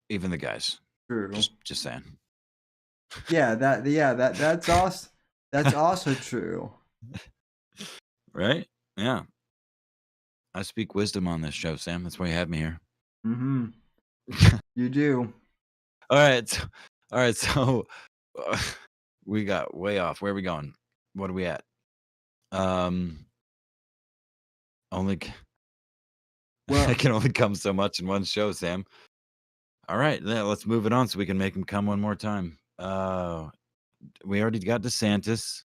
even the guys. True. Just saying. That's also that's also true. Right? Yeah. I speak wisdom on this show, Sam. That's why you have me here. Mm-hmm. You do. All right. So we got way off. Where are we going? What are we at? Only Well, I can only come so much in one show, Sam. All right, let's move it on so we can make him come one more time. DeSantis.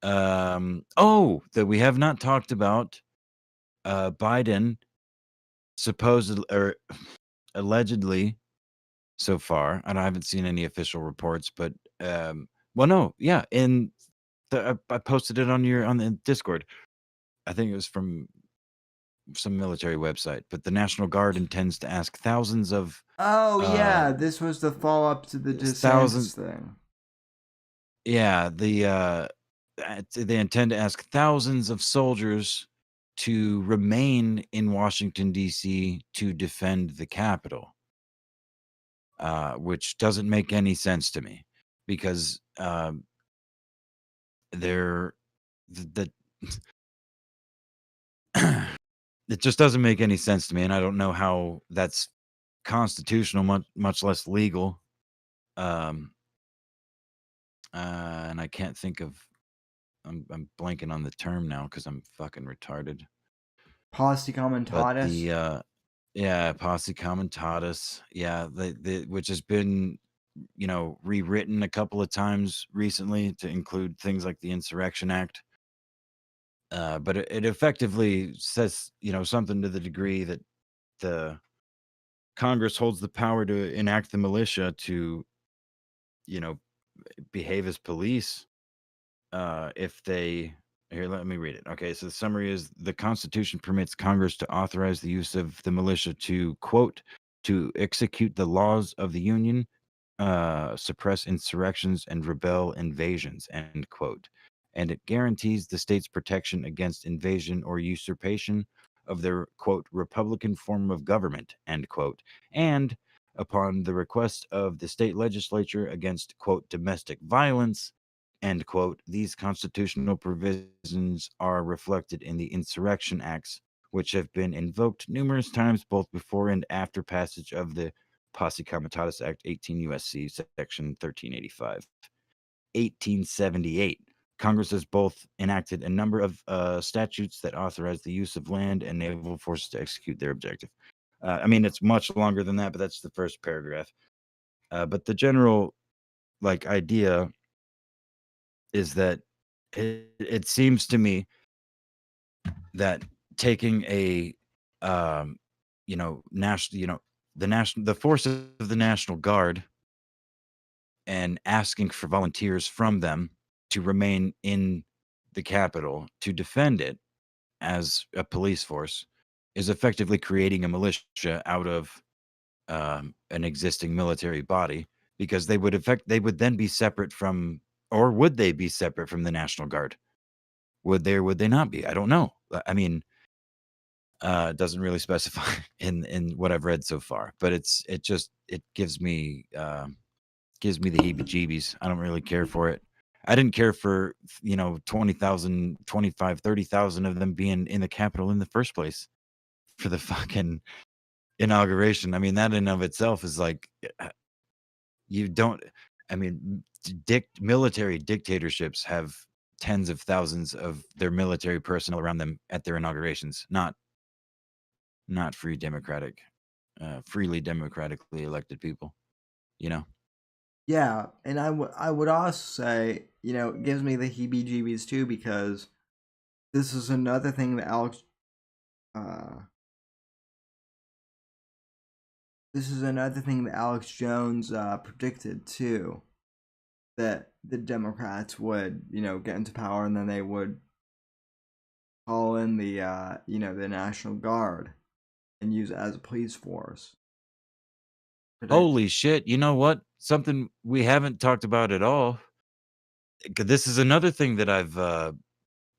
That we have not talked about Biden supposedly or allegedly so far, and I haven't seen any official reports, but no, yeah, in I posted it on the Discord. I think it was from some military website, but the National Guard intends to ask thousands of Oh uh yeah, this was the follow up to the thousands DeSantis thing. yeah, they intend to ask thousands of soldiers to remain in Washington D.C. to defend the Capitol, which doesn't make any sense to me because they're the it just doesn't make any sense to me, and I don't know how that's constitutional, much less legal. Um, and I can't think of. I'm blanking on the term now because I'm fucking retarded. Posse But Comitatus. yeah, posse comitatus, yeah, the which has been rewritten a couple of times recently to include things like the Insurrection Act. But it effectively says something to the degree that the Congress holds the power to enact the militia to you know behave as police if they here let me read it. Okay, so the summary is the Constitution permits Congress to authorize the use of the militia to quote to execute the laws of the Union, suppress insurrections and rebel invasions, end quote. And it guarantees the state's protection against invasion or usurpation of their quote republican form of government, end quote. And upon the request of the state legislature against quote domestic violence, end quote, these constitutional provisions are reflected in the insurrection acts, which have been invoked numerous times both before and after passage of the Posse Comitatus Act 18 U.S.C. Section 1385. 1878. Congress has both enacted a number of statutes that authorize the use of land and naval forces to execute their objective. I mean, it's much longer than that, but that's the first paragraph. But the general idea is that it seems to me that taking a national the forces of the National Guard and asking for volunteers from them to remain in the Capitol to defend it as a police force is effectively creating a militia out of an existing military body because they would then be separate from, or would they be separate from the National Guard? Would they or would they not be? I don't know. I mean, it doesn't really specify in what I've read so far, but it gives me the heebie-jeebies. I don't really care for it. I didn't care for 20,000, 25, 30,000 of them being in the Capitol in the first place for the fucking inauguration. I mean, that in of itself is like you don't. I mean, military dictatorships have tens of thousands of their military personnel around them at their inaugurations. Not freely democratically elected people. You know. Yeah, and I would also say, it gives me the heebie-jeebies too because this is another thing that Alex Jones predicted too, that the Democrats would, get into power and then they would call in the the National Guard and use it as a police force. Holy shit! You know what? Something we haven't talked about at all. This is another thing that I've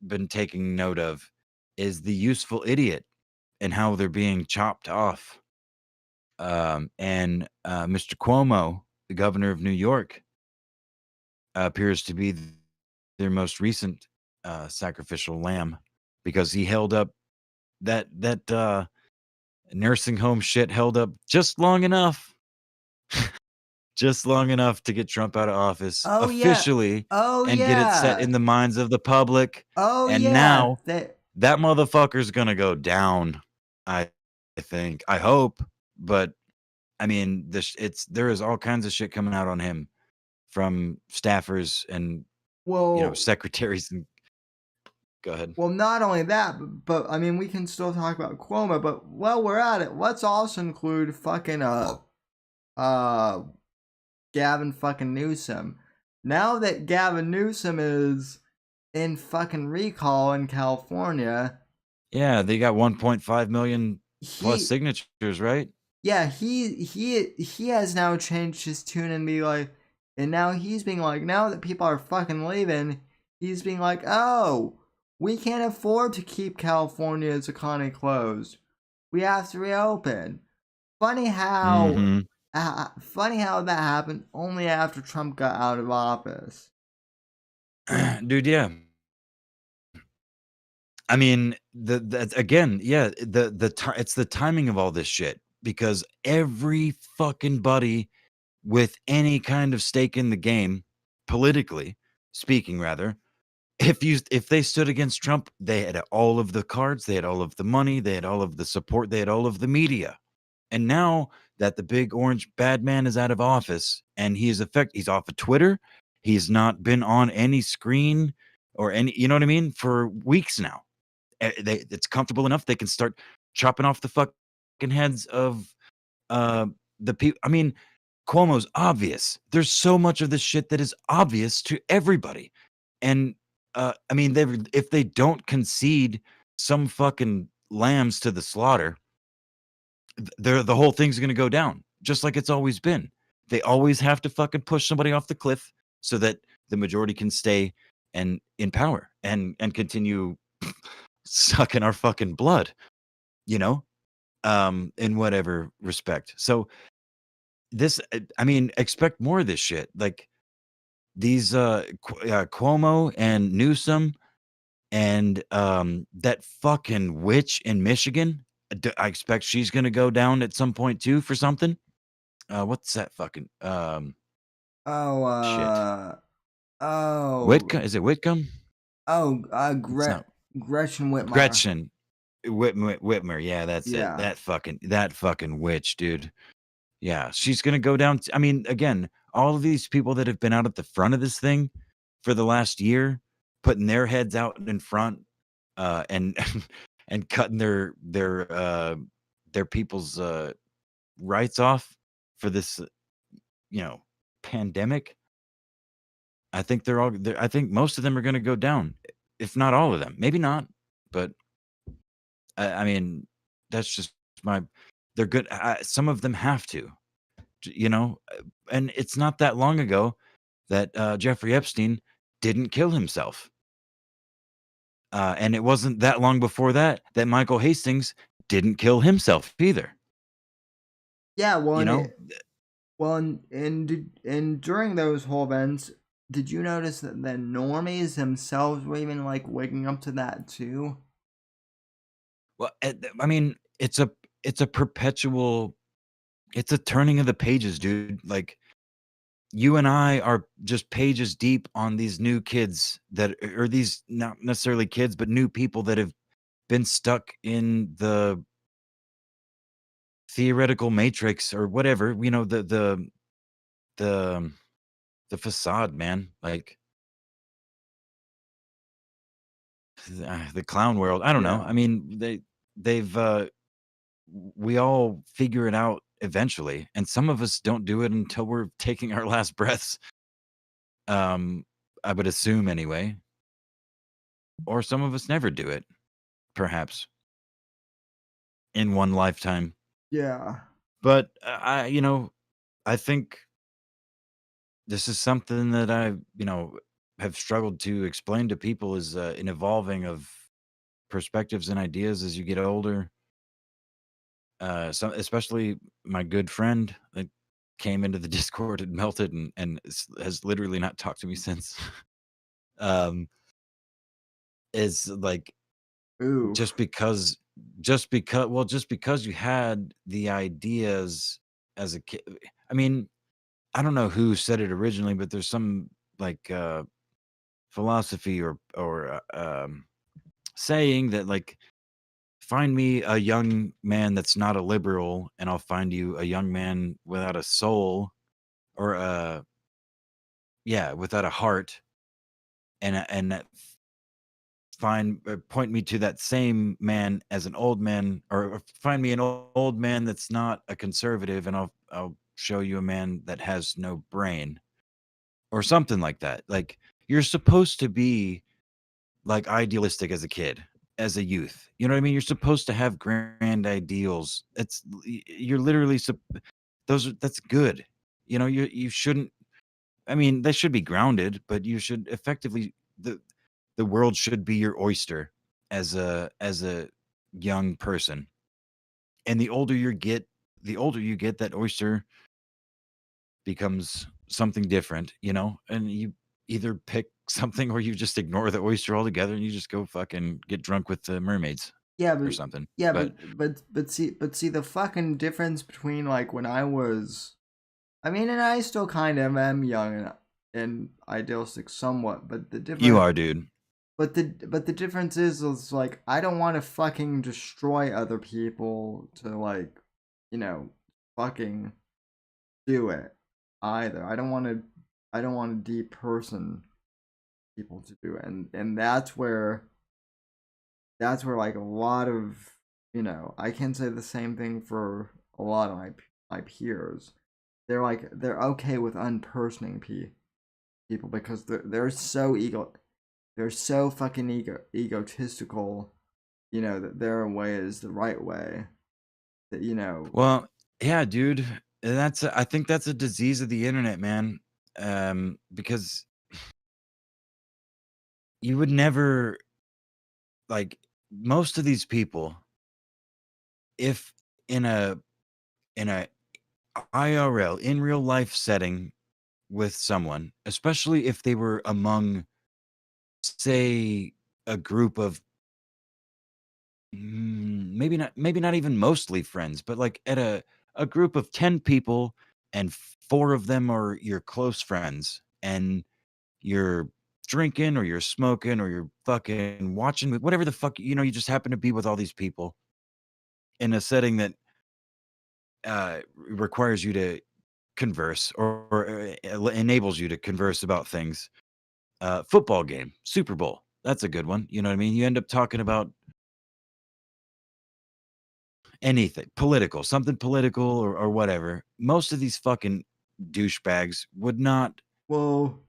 been taking note of is the useful idiot and how they're being chopped off. And Mr. Cuomo, the governor of New York, appears to be their most recent sacrificial lamb because he held up that nursing home shit held up just long enough. Just long enough to get Trump out of office Oh yeah. officially Oh and get it set yeah. in the minds of the public. Oh And yeah. now that motherfucker's gonna go down. I think. I hope. But I mean, there is all kinds of shit coming out on him from staffers and Well, secretaries and go ahead. well, not only that, but I mean, we can still talk about Cuomo. But while we're at it, let's also include fucking uh Gavin fucking Newsom. Now that Gavin Newsom is in fucking recall in California, Yeah, they got 1.5 million plus he signatures, right? yeah, he has now changed his tune and be like, and now he's being like, now that people are fucking leaving, he's being like, oh, we can't afford to keep California's economy closed. We have to reopen. Funny how, Mm-hmm. funny how that happened only after Trump got out of office. Dude, yeah. I mean, again, yeah, it's the timing of all this shit because every fucking buddy with any kind of stake in the game, politically speaking, rather, if they stood against Trump, they had all of the cards, they had all of the money, they had all of the support, they had all of the media. And now that the big orange bad man is out of office and he's off of Twitter, he's not been on any screen or any, you know what I mean, for weeks now. It's comfortable enough they can start chopping off the fucking heads of uh the people. I mean, Cuomo's obvious. There's so much of this shit that is obvious to everybody. And I mean, if they don't concede some fucking lambs to the slaughter, the whole thing's going to go down just like it's always been. They always have to fucking push somebody off the cliff so that the majority can stay and in power and continue sucking our fucking blood, in whatever respect. So this, I mean, expect more of this shit. Like these Cuomo and Newsom and that fucking witch in Michigan. I expect she's gonna go down at some point too for something. What's that fucking Oh, shit? oh, Whitcomb? Is it Whitcomb? oh, It's not Gretchen Whitmer. Gretchen. Whitmer. Yeah, that's it. Yeah. That fucking witch, dude. Yeah, she's gonna go down. I mean, again, all of these people that have been out at the front of this thing for the last year, putting their heads out in front, and and cutting their people's rights off for this, you know, pandemic. I think I think most of them are gonna go down, if not all of them. Maybe not, but I mean, that's just my. They're good. Some of them have to. And it's not that long ago that Jeffrey Epstein didn't kill himself. And it wasn't that long before that that Michael Hastings didn't kill himself either. Yeah, well, You know, and during those whole events, did you notice that the normies themselves were even like waking up to that too? well, I mean, it's a perpetual, it's a turning of the pages, dude. Like you and I are just pages deep on these new kids that, or these not necessarily kids, but new people that have been stuck in the theoretical matrix or whatever, the the facade, man, like the clown world. I don't know. Yeah. I mean, they've we all figure it out eventually, and some of us don't do it until we're taking our last breaths. I would assume anyway, or some of us never do it, perhaps in one lifetime. Yeah. But I think this is something that I, have struggled to explain to people is an evolving of perspectives and ideas as you get older. So especially my good friend that came into the Discord and melted and has literally not talked to me since. um, is like just Oof. because just because you had the ideas as a kid. I mean, I don't know who said it originally, but there's some like philosophy or saying that like find me a young man that's not a liberal and I'll find you a young man without a soul or without a heart, and that point me to that same man as an old man, or find me an old man that's not a conservative, and I'll show you a man that has no brain, or something like that. Like, you're supposed to be like idealistic as a kid, as a youth. You know what I mean? You're supposed to have grand ideals. You're literally that's good. You know, you shouldn't. I mean, they should be grounded, but you should effectively the world should be your oyster as a young person. And the older you get, that oyster becomes something different, you know? And you either pick something or you just ignore the oyster altogether and you just go fucking get drunk with the mermaids Yeah, or but something. yeah, But but see the fucking difference between like when I was, I mean, and I still kind of am young and idealistic somewhat, but the you difference, are, dude. but the difference is like I don't want to fucking destroy other people to like, you know, fucking do it either. I don't want to deperson people to do it, and that's where like a lot of, you know, I can say the same thing for a lot of my peers. They're okay with unpersoning people because they're so fucking egotistical, you know, that their way is the right way, that, you know. Well, yeah, dude. I think that's a disease of the internet, man. Because you would never, like, most of these people, if in a IRL, in real life setting with someone, especially if they were among, say, a group of maybe not even mostly friends, but like at a group of 10 people, and 4 of them are your close friends, and you're drinking or you're smoking or you're fucking watching whatever the fuck, you know, you just happen to be with all these people in a setting that requires you to converse, or enables you to converse about things. Football game, Super Bowl, that's a good one. You know what I mean? You end up talking about anything political, something political, or whatever. Most of these fucking douchebags would not Well,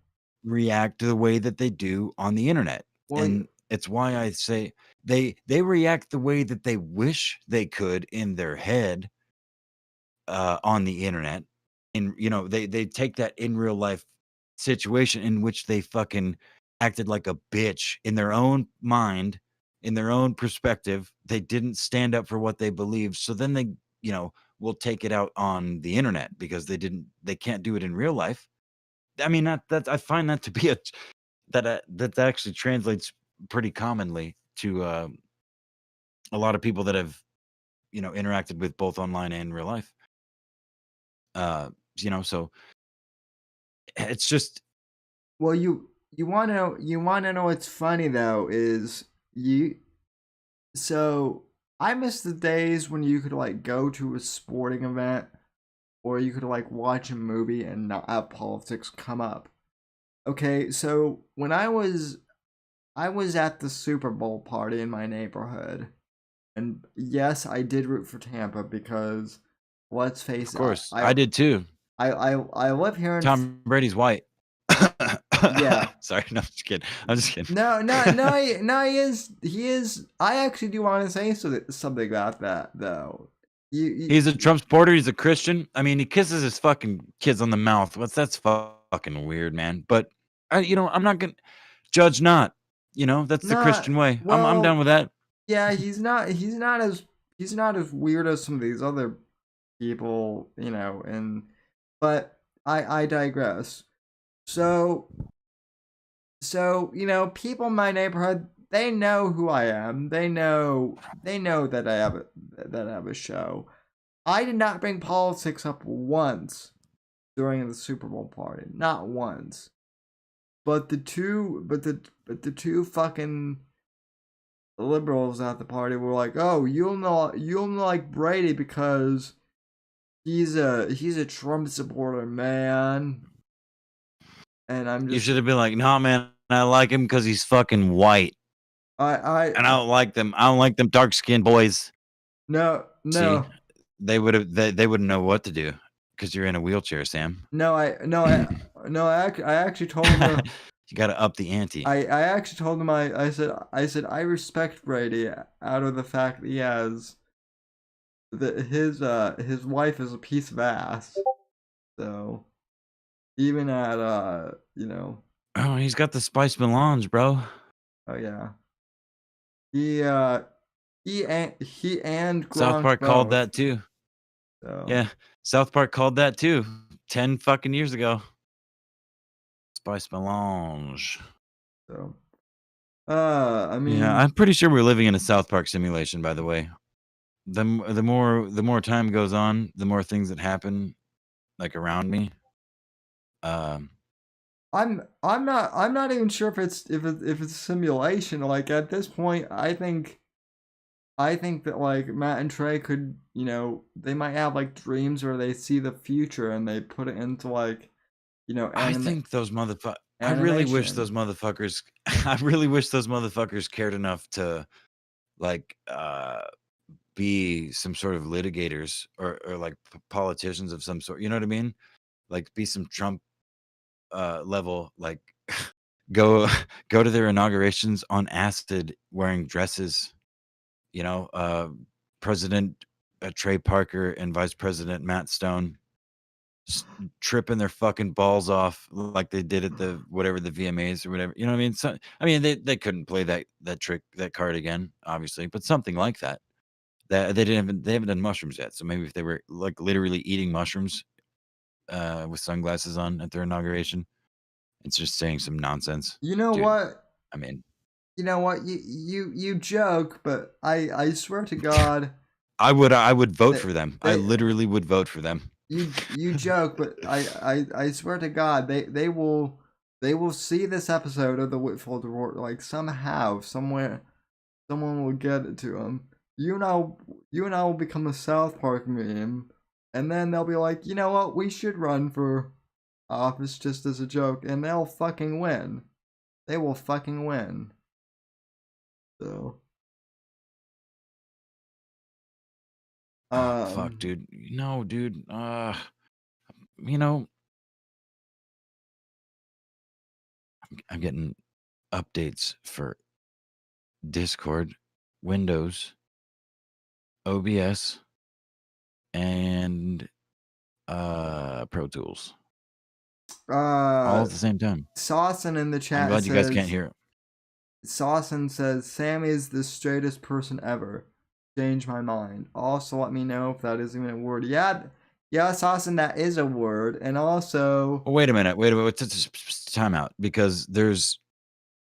react the way that they do on the internet. well, And it's why I say they react the way that they wish they could in their head, on the internet. And, you know, they take that in real life situation in which they fucking acted like a bitch in their own mind, in their own perspective. They didn't stand up for what they believed. So then they, you know, will take it out on the internet because they can't do it in real life. I mean, I find that to be that actually translates pretty commonly to a lot of people that have, you know, interacted with both online and real life. You know, so it's just well, you want to know what's funny though is you so I miss the days when you could like go to a sporting event or you could like watch a movie and not have politics come up. Okay, so when I was at the Super Bowl party in my neighborhood, and yes, I did root for Tampa because let's of face it, course I did too. I live here in Tom Brady's white. yeah. Sorry, no, I'm just kidding. I'm just kidding. No, he is. I actually do want to say something about that though. He's a Trump supporter. He's a Christian. I mean, he kisses his fucking kids on the mouth. That's fucking weird, man. But you know, I'm not gonna judge. Not, you know, that's the not Christian way. I'm down well. with that. Yeah, he's not as weird as some of these other people, you know. And but I digress. So you know, people in my neighborhood, they know who I am. They know that I have a show. I did not bring politics up once during the Super Bowl party, not once. But the two fucking liberals at the party were like, "Oh, you'll not like Brady because he's a Trump supporter, man." and I'm You just should have been like, "Nah, man, I like him because he's fucking white, and I I don't like them. I don't like them dark skinned boys." no See, no they wouldn't know what to do because you're in a wheelchair, Sam. no I no I no I actually told him You got to up the ante. I actually told him I said I respect Brady out of the fact that he has that his wife is a piece of ass. So even at you know, Oh, he's got the spice melange, bro. oh yeah, he he and South Gronk Park called both. that too. So Yeah, South Park called that too. 10 fucking years ago. Spice melange. so I Yeah, mean I'm pretty sure we're living in a South Park simulation. By the way, the more time goes on, the more things that happen like around me. Um, I'm not even sure if it's a simulation. Like at this point, I think that like Matt and Trey could, you know, they might have like dreams where they see the future and they put it into like, you know, I think those I really wish animation. those motherfuckers. I really wish those motherfuckers cared enough to like be some sort of litigators or like politicians of some sort. You know what I mean? Like be some Trump level like go go to their inaugurations on acid wearing dresses, you know, President Trey Parker and Vice President Matt Stone s- tripping their fucking balls off like they did at the whatever the VMAs or whatever. You know what I mean? So I mean they couldn't play that trick that card again, obviously, but something like that. That they haven't done mushrooms yet. So maybe if they were like literally eating mushrooms with sunglasses on at their inauguration, it's just saying some nonsense. You know Dude, what? I mean, You know what? You joke, but I swear to God I would vote that for them. I they literally would vote for them. you joke, but I swear to God they will see this episode of the Whitfield Report like somehow somewhere someone will get it to them. You and I will become a South Park meme, and then they'll be like, you know what? We should run for office just as a joke, and they'll fucking win. They will fucking win. So, Oh, fuck, um, dude. No, dude. You know, I'm getting updates for Discord, Windows, OBS, and Pro Tools all uh, at the same time. Sawson in the I'm chat glad you guys can't says hear it. Sawson says Sammy is the straightest person ever. Change my mind. Also, let me know if that is even a word. Yeah, yeah, Sawson, that is a word, and also. Oh, wait a minute. Wait a minute. Time out because there's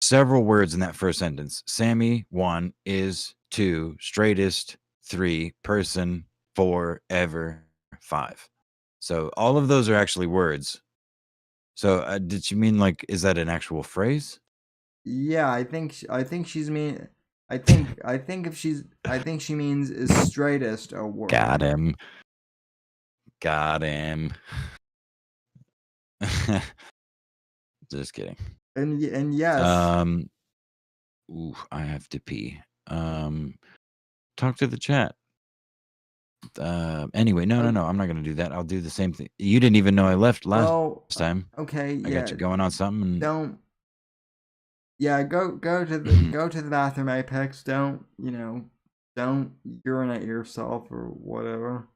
several words in that first sentence. Sammy, 1 is 2, straightest, 3, person, 4, ever, 5. So all of those are actually words. So did you mean like is that an actual phrase? Yeah, I think she's mean. I think she means is straightest a Got word. him. Got him. Just kidding. And yes, Um ooh, I have to pee. Talk to the chat. Anyway, uh, no. I'm not gonna do that. I'll do the same thing. You didn't even know I left last well, time. okay, I got yeah, you going on something. don't. Yeah, And go to the bathroom, Apex. Don't don't urinate yourself or whatever.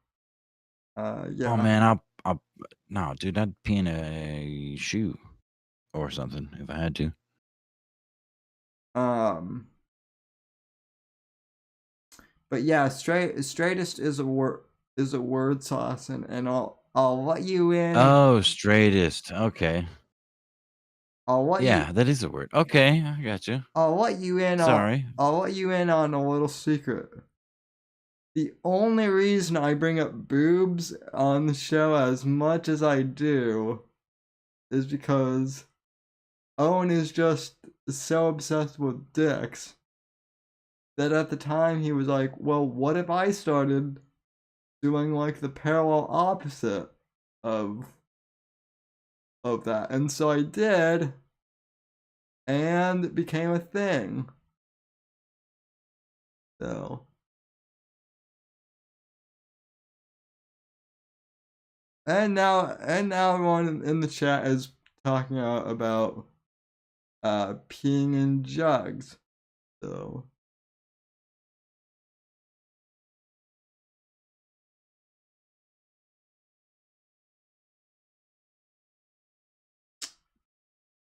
oh Yeah. man, I'll no, dude. I'd pee in a shoe or something if I had to. Um. But yeah, straightest is a word sauce, and I'll let you in. Oh, straightest. Okay. I'll let you Yeah, that is a word. Okay, I got you. I'll let you in. Sorry. I'll let you in on a little secret. The only reason I bring up boobs on the show as much as I do is because Owen is just so obsessed with dicks that at the time he was like, well, what if I started doing like the parallel opposite of of that. And so I did, and it became a thing. So. And now everyone in the chat is talking about peeing in jugs. So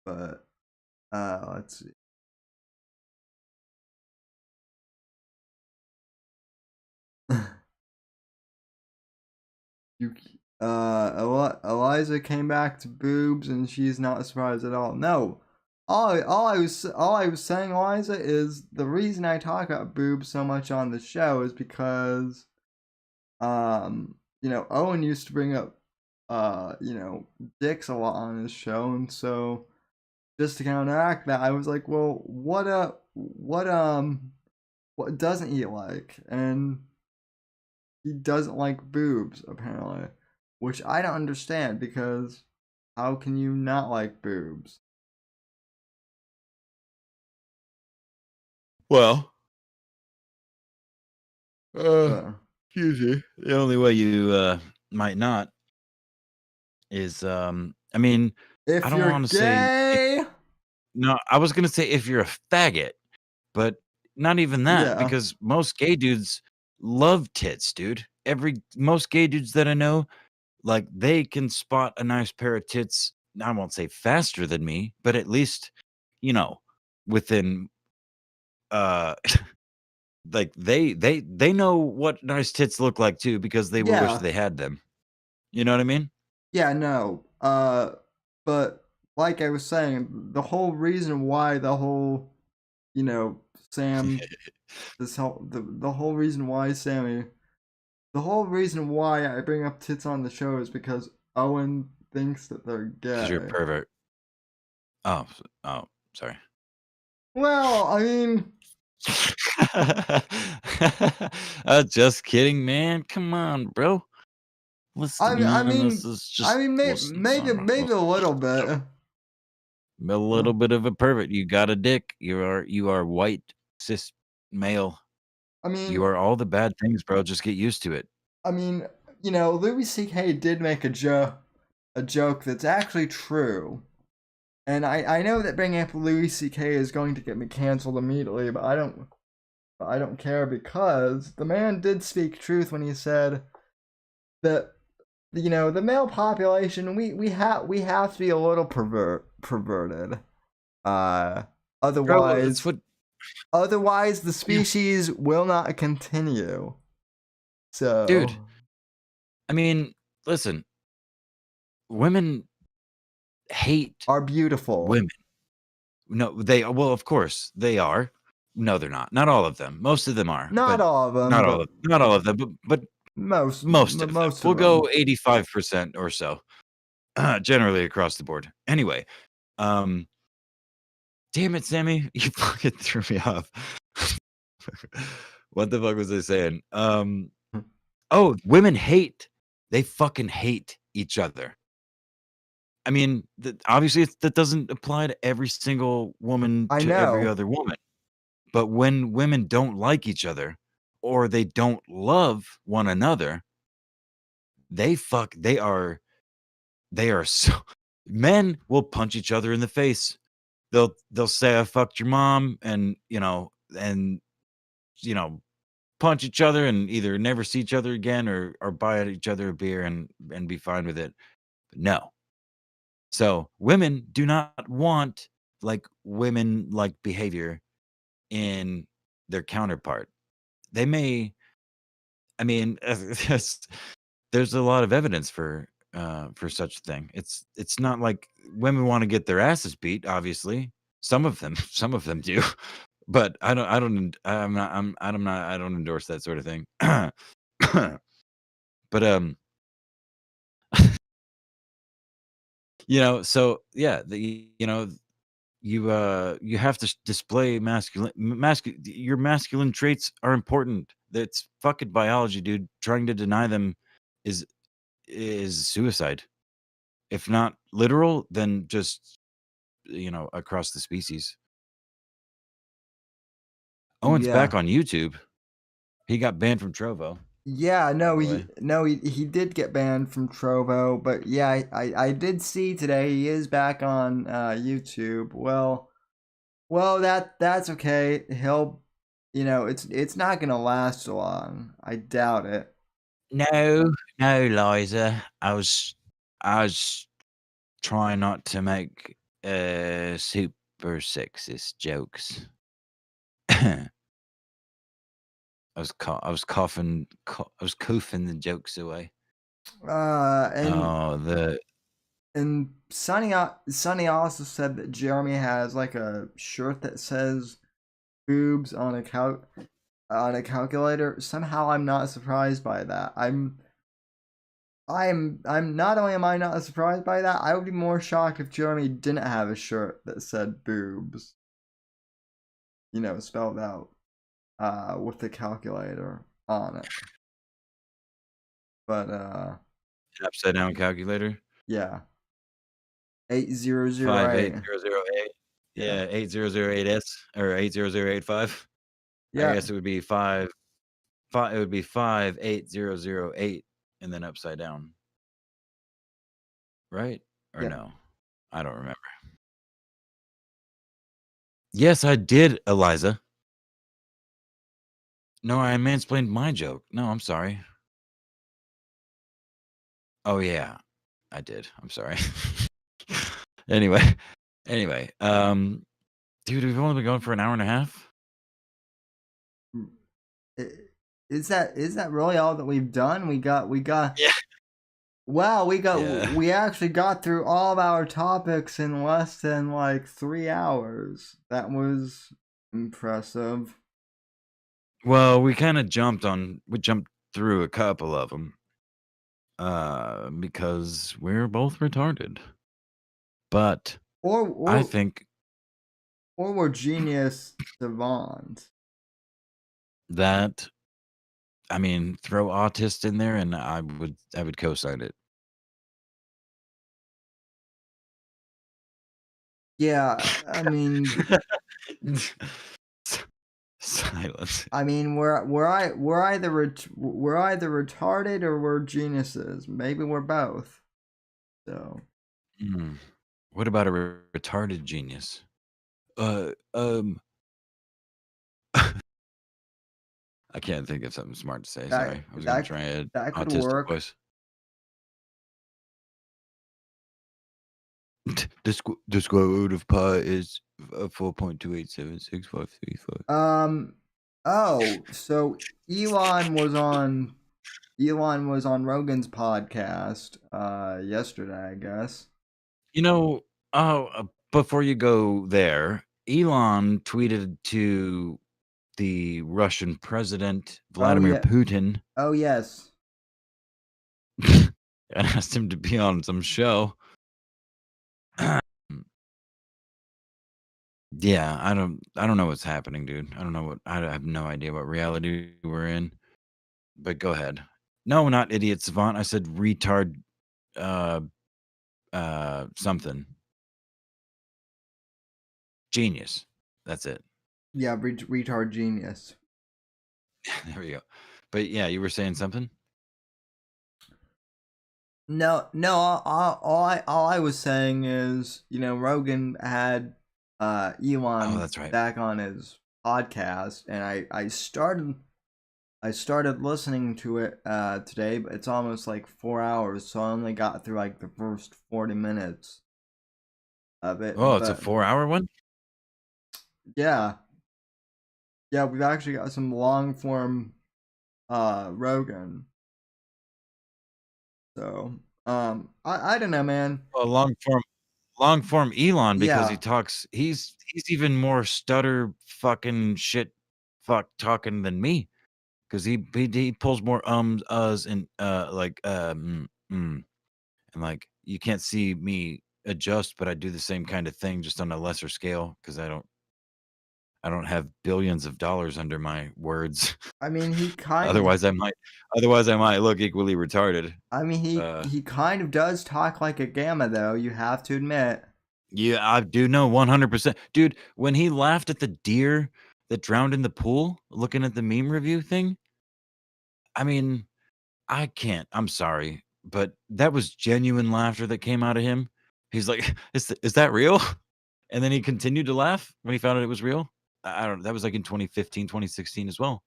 but let's see. you Eliza came back to boobs and she's not surprised at all. No. All I was saying, Eliza, is the reason I talk about boobs so much on the show is because Owen used to bring up dicks a lot on his show, and so just to counteract that, I was like, well, what doesn't he like? And he doesn't like boobs, apparently, which I don't understand, because how can you not like boobs? Well, Uh, excuse me. The only way you might not is I mean, I if don't you're want to say gay, no, I was gonna say if you're a faggot, but not even that, yeah, because most gay dudes love tits, dude. Most gay dudes that I know, like, they can spot a nice pair of tits. I won't say faster than me, but at least, you know, within uh like they know what nice tits look like too, because they wish yeah, they had them. You know what I mean? yeah, no, but like I was saying, the whole reason why the whole, Sam, the whole reason why Sammy, the whole reason why I bring up tits on the show is because Owen thinks that they're Because you're a gay. pervert. Oh, sorry. Well, I mean, Just kidding, man. Come on, bro. I Listen, mean, I man. This mean, is I just mean, listen, son. maybe a Listen, just little bit. a little bit of a pervert. You got a dick. You are white, cis male. I You mean, are all the bad things, bro. Just get used to it. I mean, Louis C.K. did make a joke that's actually true. And I know that bringing up Louis C.K. is going to get me canceled immediately, but I don't care, because the man did speak truth when he said that the male population, we have to be a little perverted. Uh Bro, that's otherwise what otherwise the yeah, species will not continue. dude. So I mean, listen, women hate are beautiful. women. No, well, of course they are. No, they're not. Not all of them. Most of them are, Not but all of them, but not all of them, but most of them. most We'll of go them. 85% or so, generally across the board. Anyway, um, damn it, Sammy, you fucking threw me off. What the fuck was I saying? Oh, women hate. They fucking hate each other. I mean, obviously that doesn't apply to every single woman I to every know. other woman. But when women don't like each other or they don't love one another, they are so men will punch each other in the face. They'll say I fucked your mom, and you know punch each other and either never see each other again, or buy each other a beer and be fine with it. But no. So women do not want like women like behavior in their counterpart. They may, I mean, there's a lot of evidence for such a thing. It's not like women want to get their asses beat. Obviously, some of them do, but I don't, I don't endorse that sort of thing. But so yeah, you have to display your masculine traits are important. That's fucking biology, dude. Trying to deny them is suicide. if not literal, then just across the species. Owen's Yeah. back on YouTube. He got banned from Trovo. Yeah, By no, the he way. no he did get banned from Trovo, but yeah, I did see today he is back on YouTube. Well, that's okay. He'll, it's not gonna last long. I doubt it. No, no, Liza. I was trying not to make super sexist jokes. I was coughing the jokes away. And Oh, the Sonny also said that Jeremy has like a shirt that says boobs on a calculator. Somehow I'm not surprised by that. I'm not only am I not surprised by that, I would be more shocked if Jeremy didn't have a shirt that said boobs. Spelled out with the calculator on it. But upside down calculator. yeah. Five eight 8008. zero zero eight. Yeah. Yeah, 8008S or 80085. I Yeah. guess it would be five. It would be 58008 and then upside down. Right? Or Yeah. no? I don't remember. Yes, I did, Eliza. No, I mansplained my joke. No, I'm sorry. Oh yeah, I did. I'm sorry. anyway, dude, we've only been going for an hour and a half. Is that really all that we've done? We got Yeah. Wow, Yeah. we actually got through all of our topics in less than like 3 hours. That was impressive. Well, we jumped through a couple of them. Because we're both retarded. But I Or think we're genius savants. that throw autist in there and I would co-sign it. Yeah, I mean, Silence. we're either retarded or we're geniuses. Maybe we're both. So What about a retarded genius? I can't think of something smart to say. Sorry, I was gonna try an that could autistic work. voice. The square root of pi is 4.2876535. Oh, so Elon was on Rogan's podcast yesterday, I guess. Before you go there, Elon tweeted to the Russian president Vladimir Putin Oh yes. and asked him to be on some show. Yeah, I don't know what's happening, dude. I have no idea what reality we're in. But go ahead. No, not idiot savant. I said retard something. Genius. That's it. Yeah, retard genius. There we go. But yeah, you were saying something? No, all I was saying is, Rogan had Elon that's right. back on his podcast, and I started listening to it today, but it's almost like 4 hours, so I only got through like the first 40 minutes of it. Oh, it's a 4-hour one? Yeah. Yeah, we've actually got some long form Rogan. So, I don't know, man. Well, long form Elon because he Yeah. talks he's even more stutter fucking shit fuck talking than me because he pulls more uhs and and like you can't see me adjust, but I do the same kind of thing just on a lesser scale because I I don't have billions of dollars under my words. I mean, he kind Otherwise, I might look equally retarded. I mean, Uh, he kind of does talk like a gamma, though. You have to admit. yeah, I do know 100%. Dude, when he laughed at the deer that drowned in the pool, looking at the meme review thing, I mean, I can't. I'm sorry, but that was genuine laughter that came out of him. He's like, "Is that real?" And then he continued to laugh when he found out it was real. I don't know. That was like in 2015, 2016 as well.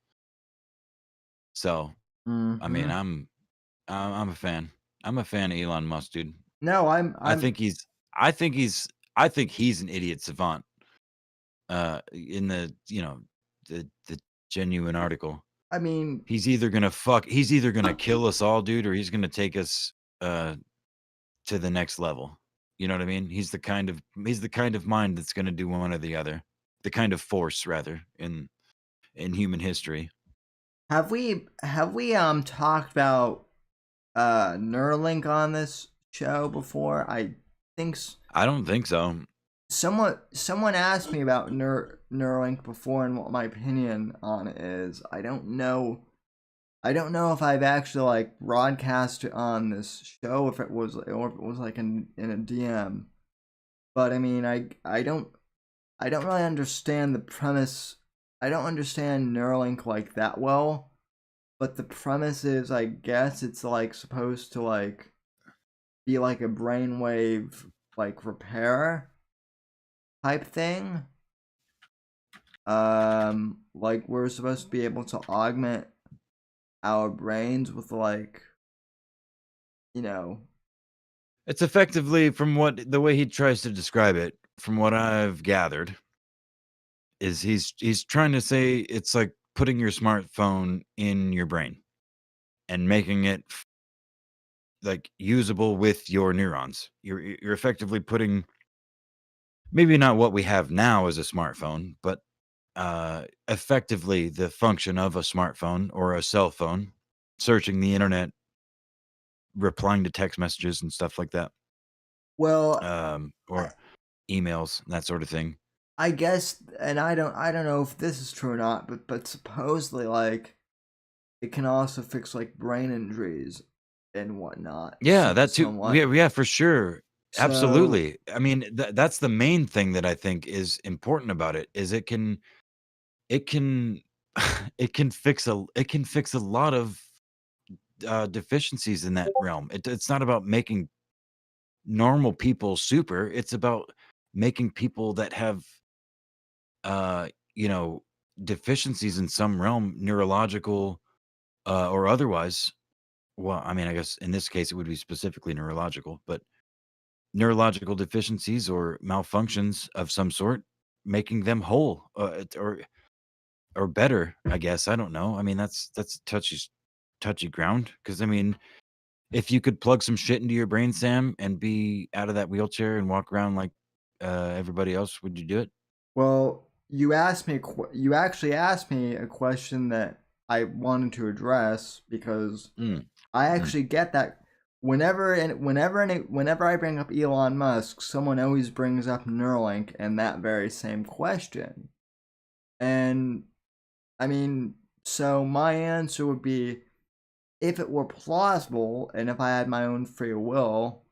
So, I mean, Hmm. I'm a fan. I'm a fan of Elon Musk, dude. No, I I'm. think he's I think he's I think he's an idiot savant. In the genuine article. I mean, He's either gonna kill us all, dude, or he's gonna take us uh to the next level. You know what I mean? He's the kind of mind that's gonna do one or the other. The kind of force rather in human history. have we talked about Neuralink on this show before? I think I don't think so. someone asked me about Neuralink before and what my opinion on it is. I don't know if I've actually like broadcast it on this show if it was or if it was like in a DM. But I mean, I don't really understand the premise. I don't understand Neuralink like that well. But the premise is, I guess it's like supposed to like be like a brainwave like repair type thing. Like we're supposed to be able to augment our brains with like, you know, It's effectively from what the way he tries to describe it, from what I've gathered, is he's trying to say it's like putting your smartphone in your brain and making it like usable with your neurons. You're effectively putting maybe not what we have now as a smartphone, but effectively the function of a smartphone or a cell phone, searching the internet, replying to text messages and stuff like that, well, I, or emails, that sort of thing. I guess, and I don't know if this is true or not, but supposedly like it can also fix like brain injuries and whatnot. Yeah, that too. Somewhat. Yeah, for sure. So Absolutely. I mean, that's the main thing that I think is important about it is it can it can fix a lot of deficiencies in that realm. It's not about making normal people super. It's about making people that have uh you know deficiencies in some realm, neurological or otherwise. Well, I mean, I guess in this case it would be specifically neurological, but neurological deficiencies or malfunctions of some sort, making them whole, or better, I guess. I don't know. I mean, that's touchy ground. Because I mean, if you could plug some shit into your brain, Sam, and be out of that wheelchair and walk around like everybody else, would you do it? well, you actually asked me a question that I wanted to address because Mm, I mm. actually get that whenever I bring up Elon Musk, someone always brings up Neuralink and that very same question. And I mean, so my answer would be if it were plausible and if I had my own free will,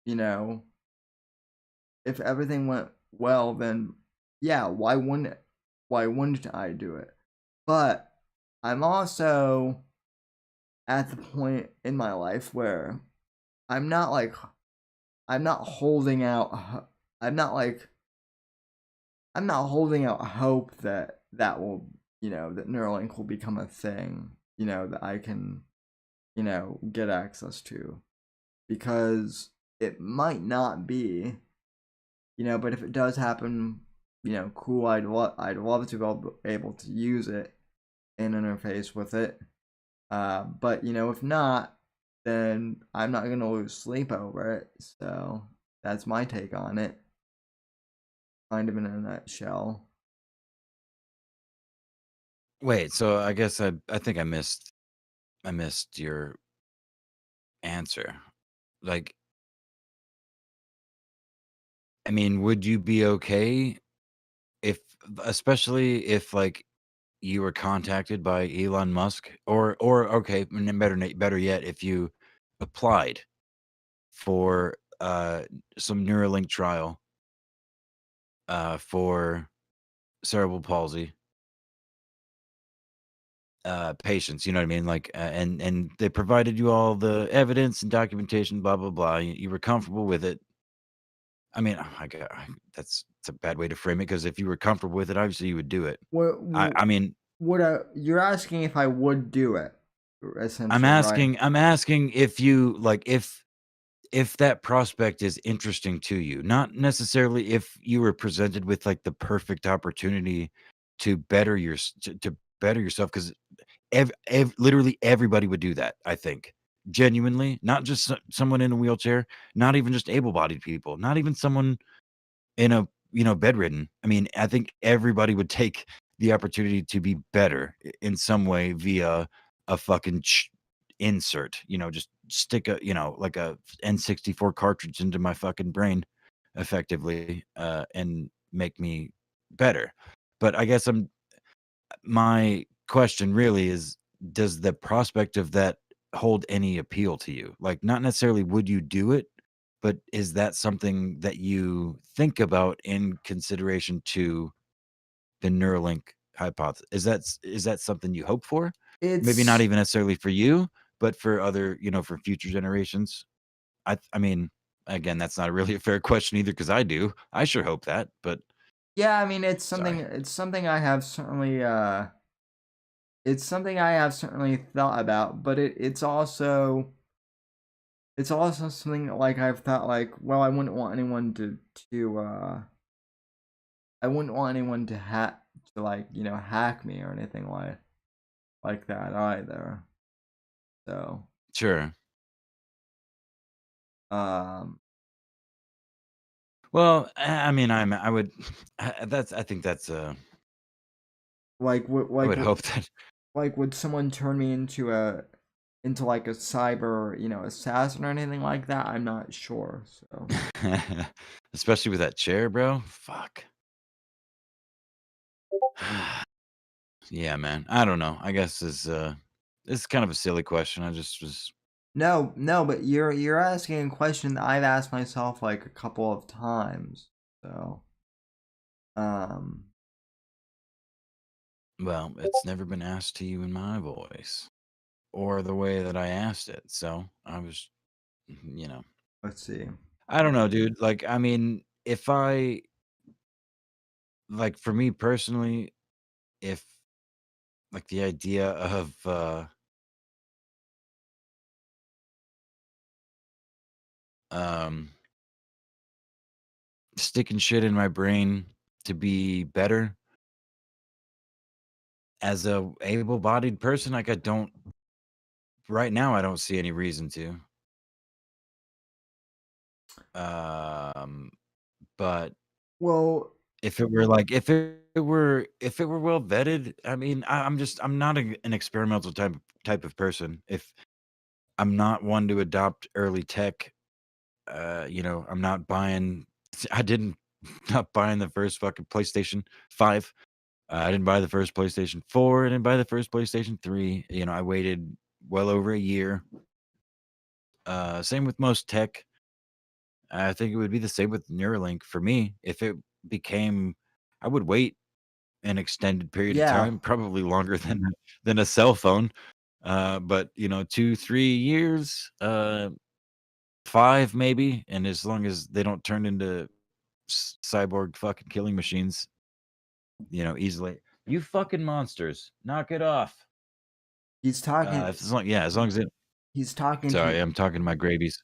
you know, if everything went well, then yeah, why wouldn't I do it? But I'm also at the point in my life where I'm not like I'm not holding out I'm not like I'm not holding out hope that that will, that Neuralink will become a thing, that I can, get access to because it might not be, but if it does happen, cool. I'd love to be able to use it and interface with it. But if not, then I'm not gonna lose sleep over it. So that's my take on it, kind of in a nutshell. Wait, so I guess I think I missed your answer. Like, I mean, would you be okay if especially if like you were contacted by Elon Musk, or okay, better yet, if you applied for some Neuralink trial for cerebral palsy patients, you know what I mean? Like, and they provided you all the evidence and documentation, blah blah blah. You were comfortable with it. I mean, that's it's a bad way to frame it because if you were comfortable with it, obviously you would do it. I mean, You're asking if I would do it, I'm essentially, right? asking, I'm asking if you like if that prospect is interesting to you, not necessarily if you were presented with like the perfect opportunity to better to better yourself, because literally everybody would do that, I think. Genuinely, not just someone in a wheelchair, not even just able-bodied people, not even someone in a, bedridden. I mean, I think everybody would take the opportunity to be better in some way via a fucking insert, just stick a, like a N64 cartridge into my fucking brain effectively, and make me better. But I guess my question really is, does the prospect of that hold any appeal to you? Like, not necessarily would you do it, but is that something that you think about in consideration to the Neuralink hypothesis? Is that something you hope for? Maybe not It's even necessarily for you, but for other, for future generations. I mean, again, that's not really a fair question either because I do. I sure hope that, but Yeah, I mean, it's something. sorry. It's something I have certainly. It's something I have certainly thought about, but it's also. It's also something like I've thought like, well, I wouldn't want anyone to. I wouldn't want anyone to like hack me or anything like that either. So Sure. um Well, I mean, I would, I think that's, like I would hope that, like would someone turn me into like a cyber assassin or anything like that? I'm not sure. So especially with that chair, bro. Fuck. Yeah, man. I don't know. I guess it's kind of a silly question. I just was, no, but you're asking a question that I've asked myself like a couple of times. So um well, it's never been asked to you in my voice or the way that I asked it. So I was, you know, let's see. I don't know, dude. Like, I mean, if I, like, for me personally, if like the idea of, um, sticking shit in my brain to be better as a able-bodied person, like, I don't right now, I don't see any reason to. Um, but Well, if it were well vetted, I mean, I'm not an experimental type of person. If I'm not one to adopt early tech, I'm not buying I didn't not buying the first fucking PlayStation 5. I didn't buy the first PlayStation 4. I didn't buy the first PlayStation 3. I waited well over a year. Same with most tech. I think it would be the same with Neuralink for me. If it became, I would wait an extended period of yeah. time, probably longer than a cell phone. But 2, 3 years, 5 maybe, and as long as they don't turn into cyborg fucking killing machines, easily. You fucking monsters, knock it off. He's talking As long as it. he's talking Sorry, to I'm talking to my gravies.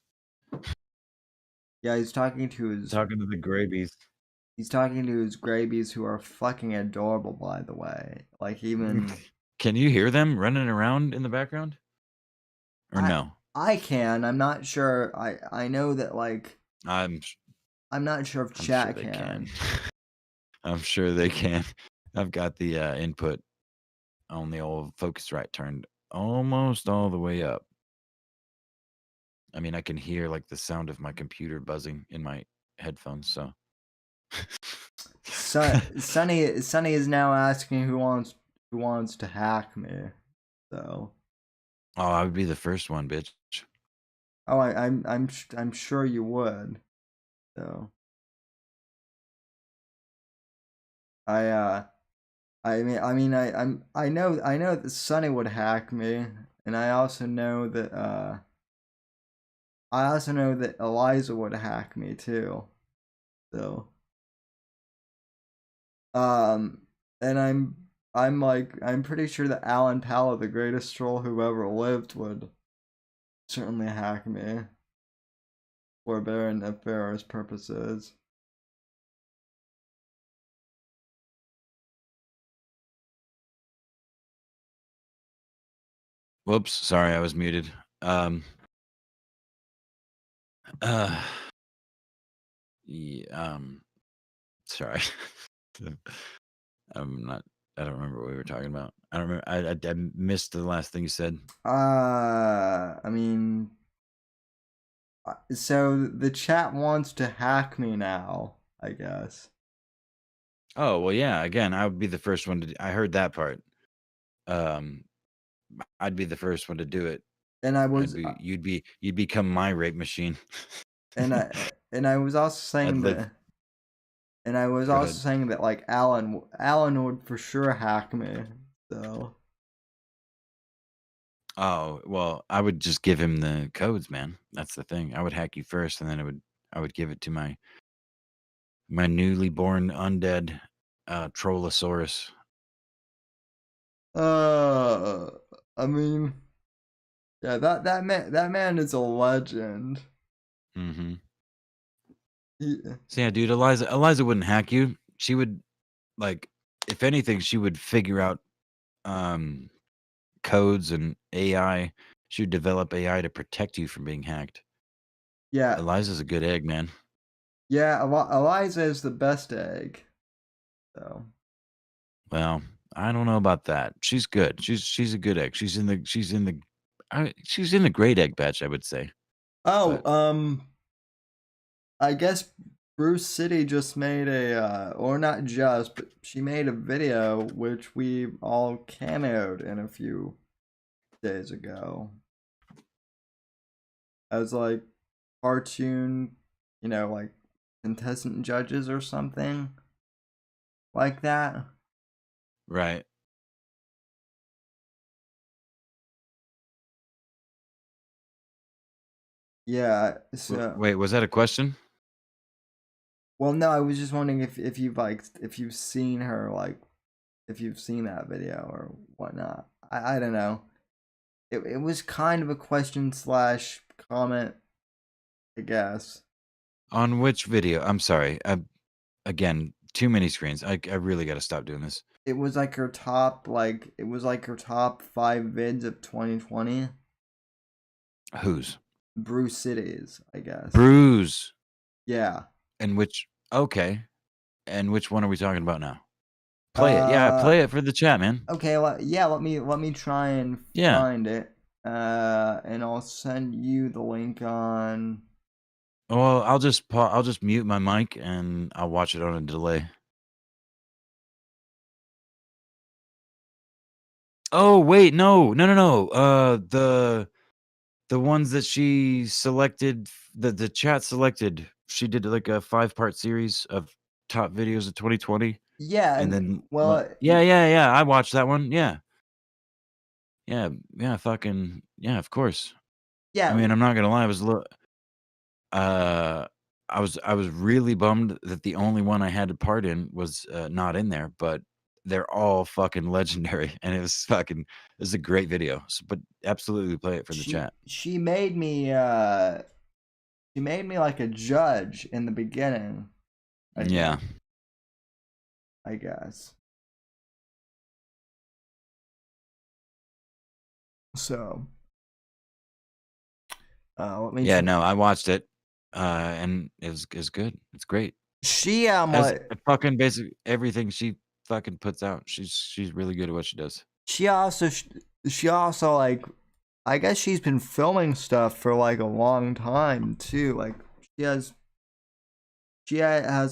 yeah, he's talking to his Talking to the gravies. He's talking to his grabies who are fucking adorable, by the way. Like even Can you hear them running around in the background? Or I no? I can. I'm not sure. I know that like I'm I'm not sure if I'm sure chat they can. can. I'm sure they can. I've got the input on the old Focusrite turned almost all the way up. I mean, I can hear like the sound of my computer buzzing in my headphones. So Sunny is now asking who wants to hack me. So. Oh, I would be the first one, bitch. Oh, I'm sure you would. So. I know that Sunny would hack me, and I also know that Eliza would hack me too. So and I'm pretty sure that Alan Powell, the greatest troll who ever lived, would certainly hack me for very nefarious purposes. Whoops, sorry, I was muted. Yeah, sorry. I'm not. I don't remember what we were talking about. I don't remember. I missed the last thing you said. I mean, so the chat wants to hack me now, I guess. Oh well, yeah. Again, I would be the first one to. I heard that part. I'd be the first one to do it. And I was, You'd become my rape machine. and I was also saying that, and I was also saying that like Alan would for sure hack me. So. Oh well, I would just give him the codes, man. That's the thing. I would hack you first, and then I would give it to my newly born undead Trollosaurus. I mean, yeah, that man is a legend. Mm-hmm. Yeah. So yeah, dude, Eliza wouldn't hack you. She would, like, if anything, she would figure out codes and AI. She would develop AI to protect you from being hacked. Yeah. Eliza's a good egg, man. Yeah, Eliza is the best egg. So. Well, I don't know about that. She's good. She's a good egg. She's in the great egg batch, I would say. Oh, But I guess Bruce City just made a, or not just, but she made a video which we all cameoed in a few days ago. As like cartoon, like contestant judges or something like that. right. Yeah. So. Wait, was that a question? Well, no, I was just wondering if you've seen her, like if you've seen that video or whatnot. I don't know. It was kind of a question / comment, I guess. On which video? I'm sorry. Again, too many screens. I really got to stop doing this. It was like her top 5 vids of 2020. Whose? Bruce Cities, I guess. Bruise. Yeah. And which? Okay. And which one are we talking about now? Play it. Yeah, play it for the chat, man. Okay. Yeah. Let me try and find it. And I'll send you the link on. Well, I'll just mute my mic and I'll watch it on a delay. Oh wait, no. The ones that she selected, the chat selected. She did like a 5-part series of top videos of 2020. Yeah, And then yeah. I watched that one. Yeah, fucking yeah, of course. Yeah. I mean, I'm not gonna lie, I was I was really bummed that the only one I had a part in was not in there, but they're all fucking legendary, and it was a great video. So, but absolutely play it for the chat. She made me like a judge in the beginning. I guess. So. No, I watched it, and it was good. It's great. She fucking basically everything she fucking puts out. She's really good at what she does. She also like, I guess she's been filming stuff for like a long time too. Like she has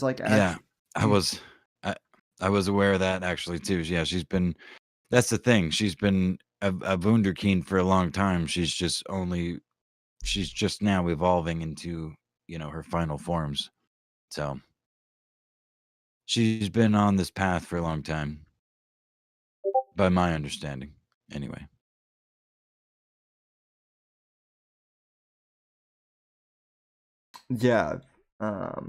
like I was I was aware of that actually too. Yeah, she's been. That's the thing. She's been a wunderkind for a long time. She's just now evolving into her final forms. So she's been on this path for a long time, by my understanding. Anyway, Yeah. are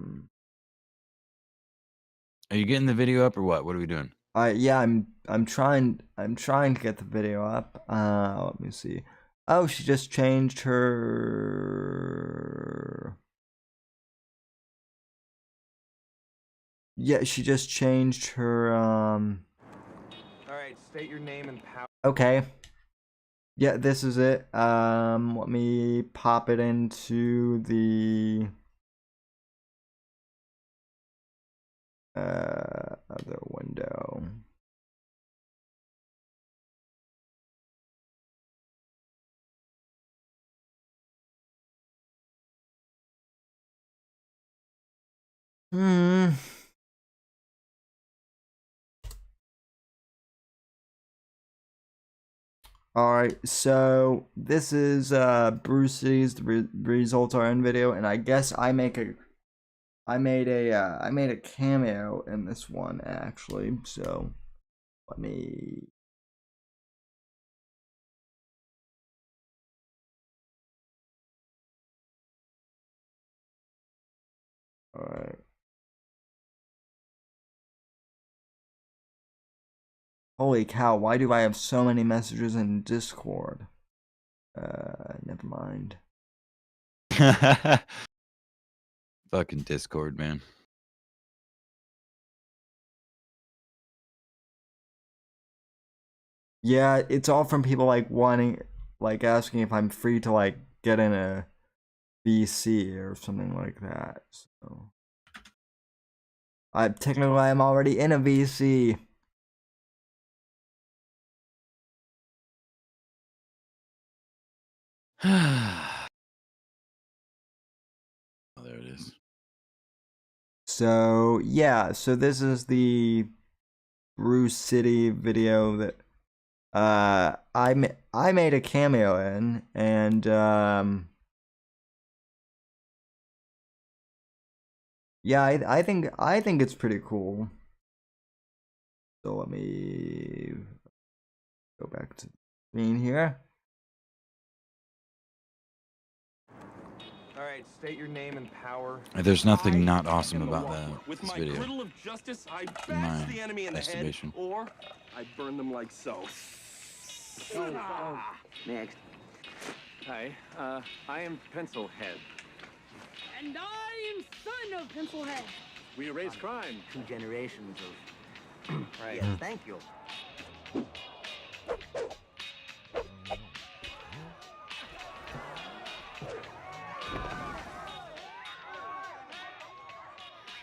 you getting the video up or what? What are we doing? I'm trying to get the video up. Let me see. Oh, she just changed her. Yeah, she just changed her. All right, state your name and power. Okay. Yeah, this is it. Let me pop it into the other window. Hmm. All right, so this is Brucey's. The results are in video, and I guess I made a cameo in this one actually. So let me. All right. Holy cow! Why do I have so many messages in Discord? Never mind. Fucking Discord, man. Yeah, it's all from people like asking if I'm free to like get in a VC or something like that. So I'm already in a VC. Oh, there it is. So yeah, so this is the Bruce City video that I made a cameo in, and yeah, I think it's pretty cool. So let me go back to the screen here. All right, state your name and power. There's nothing not I awesome am the about law. that With this my video. griddle of justice, I In my bash the enemy in the head, estimation. or I burn them like so. Next. Hi, I am Pencilhead. And I am son of Pencilhead. We erase crime. 2 generations of. Right. Yes, thank you.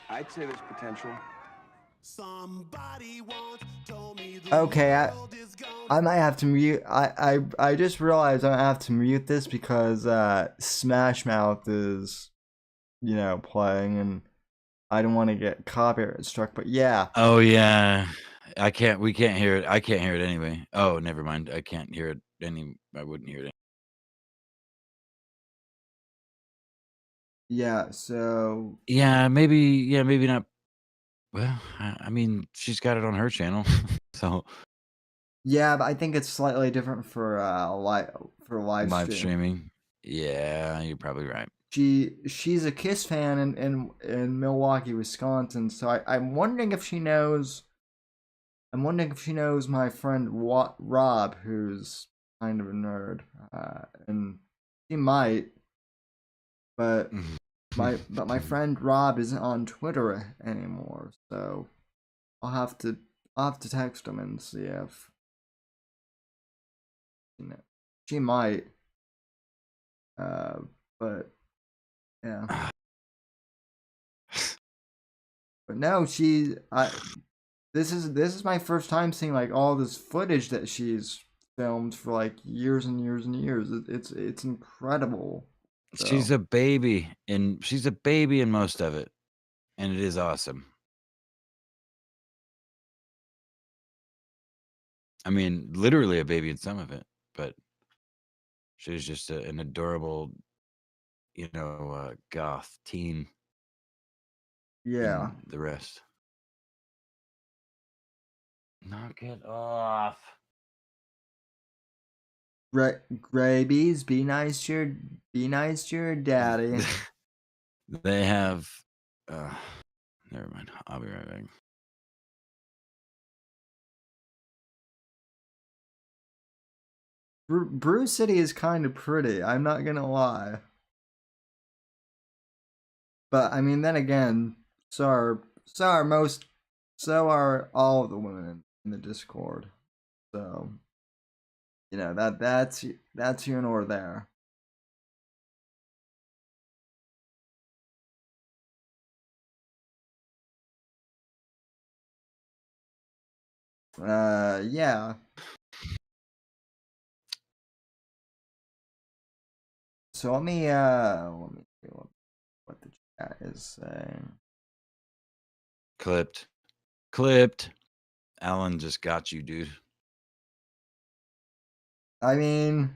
I'd say there's potential. Somebody once told me Okay, I might have to mute. I just realized I have to mute this because Smash Mouth is, playing, and I don't want to get copyright struck. But yeah. Oh yeah, we can't hear it. I can't hear it anyway. Oh, never mind. I can't hear it I wouldn't hear it. Yeah. So. Yeah, maybe not. Well, I mean, she's got it on her channel, so. Yeah, but I think it's slightly different for live streaming. Yeah, you're probably right. She's a Kiss fan in Milwaukee, Wisconsin. So I'm wondering if she knows. I'm wondering if she knows my friend Rob, who's kind of a nerd, and she might. But my friend Rob isn't on Twitter anymore, so I'll have to text him and see if she might. But yeah. But no, this is my first time seeing like all this footage that she's filmed for like years and years and years. It's incredible. So. She's a baby in most of it, and it is awesome. I mean, literally a baby in some of it, but she was just an adorable, goth teen Yeah. in the rest. Knock it off. Grabies, be nice to your daddy. They have. Never mind. I'll be right back. Brew City is kind of pretty. I'm not gonna lie. But I mean, then again, so are all of the women in the Discord. So, that's here nor there. Yeah. So let me see what the chat is saying. Clipped. Alan just got you, dude. I mean,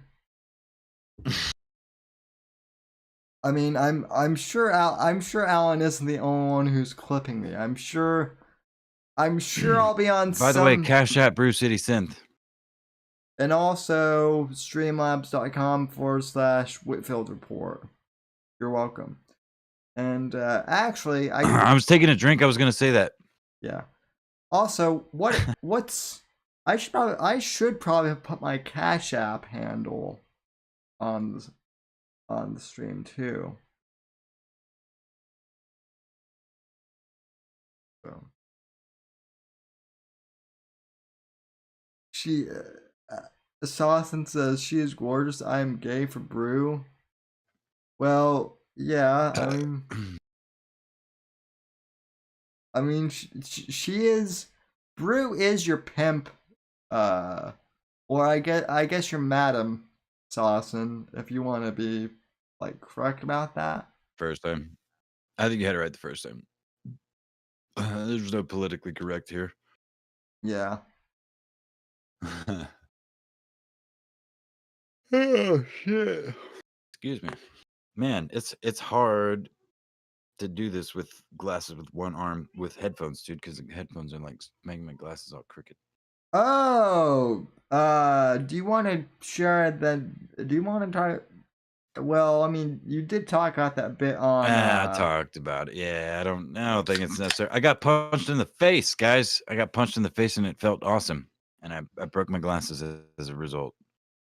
I'm sure Alan isn't the only one who's clipping me. I'm sure I'll be on By the way, Cash App Brew City Synth. And also streamlabs.com/Whitfield report. You're welcome. And actually, I was taking a drink. I was gonna say that. Yeah. Also, what's I should probably have put my Cash App handle on the stream too. So she Saucin says she is gorgeous. I am gay for Brew. Well, yeah. I mean, she is. Brew is your pimp, or I guess your madam, Saucin, if you want to be like correct about that. First time. I think you had it right the first time. There's no politically correct here. Yeah. Oh shit. Excuse me. Man, it's hard to do this with glasses with one arm with headphones, dude, because the headphones are like making my glasses all crooked. Oh, do you want to share that? Do you want to talk? Well, I mean, you did talk about that bit on. I talked about it. Yeah, I don't think it's necessary. I got punched in the face, guys. I got punched in the face and it felt awesome. And I broke my glasses as a result.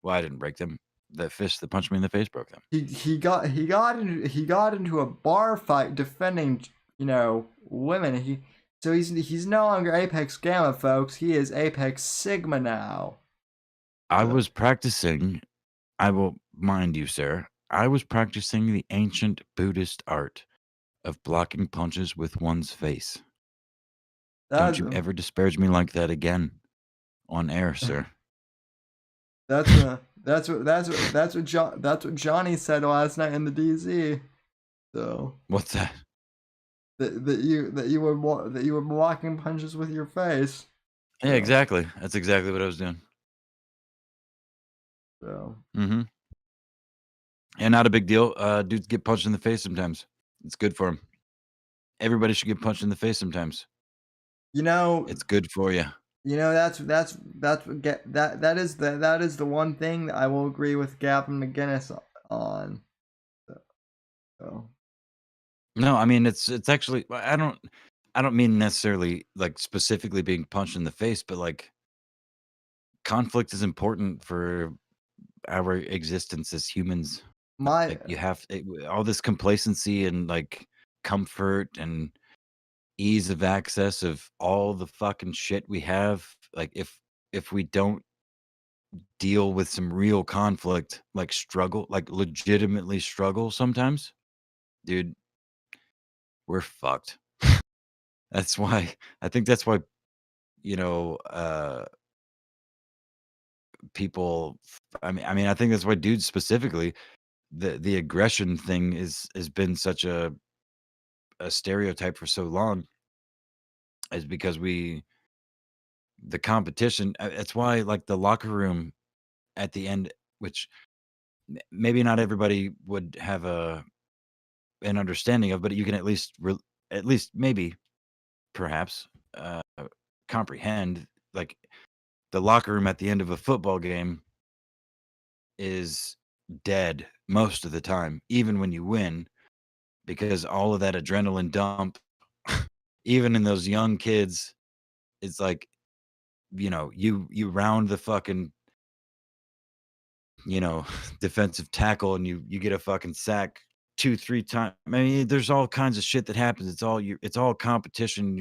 Well, I didn't break them. The fish that punched me in the face broke them. He got into a bar fight defending women. So he's no longer Apex Gamma, folks. He is Apex Sigma now. I was practicing. I will mind you, sir. I was practicing the ancient Buddhist art of blocking punches with one's face. Don't you ever disparage me like that again on air, sir. That's what Johnny said last night in the DZ. So what's that? That you were blocking punches with your face. Yeah, exactly. That's exactly what I was doing. So. And not a big deal. Dudes get punched in the face sometimes. It's good for them. Everybody should get punched in the face sometimes. It's good for you. That is the one thing that I will agree with Gavin McGinnis on. So. No, I mean it's actually I don't mean necessarily like specifically being punched in the face, but like conflict is important for our existence as humans. Like you have all this complacency and like comfort and ease of access of all the fucking shit we have. Like if we don't deal with some real conflict, like struggle, like legitimately struggle sometimes, dude, we're fucked. That's why I think that's why people I mean I think that's why dudes specifically the aggression thing has been such a stereotype for so long is because we the competition. That's why, like, the locker room at the end, which maybe not everybody would have an understanding of, but you can at least maybe perhaps comprehend, like, the locker room at the end of a football game is dead most of the time, even when you win, because all of that adrenaline dump, even in those young kids, it's like, you round the fucking, defensive tackle, and you get a fucking sack 2, 3 times. I mean, there's all kinds of shit that happens. It's all competition.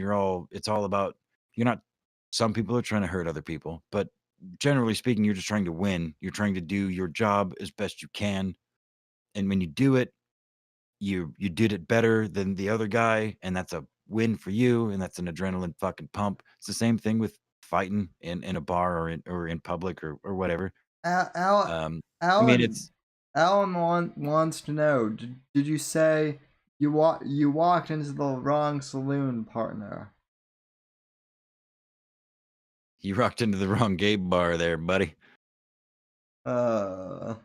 It's all about, you're not some people are trying to hurt other people, but generally speaking, you're just trying to win. You're trying to do your job as best you can. And when you do it, you did it better than the other guy, and that's a win for you, and that's an adrenaline fucking pump. It's the same thing with fighting in a bar or in public or whatever. Um, I mean, Alan, wants to know: did you say you walked into the wrong saloon, partner? you rocked into the wrong gay bar there, buddy. Uh,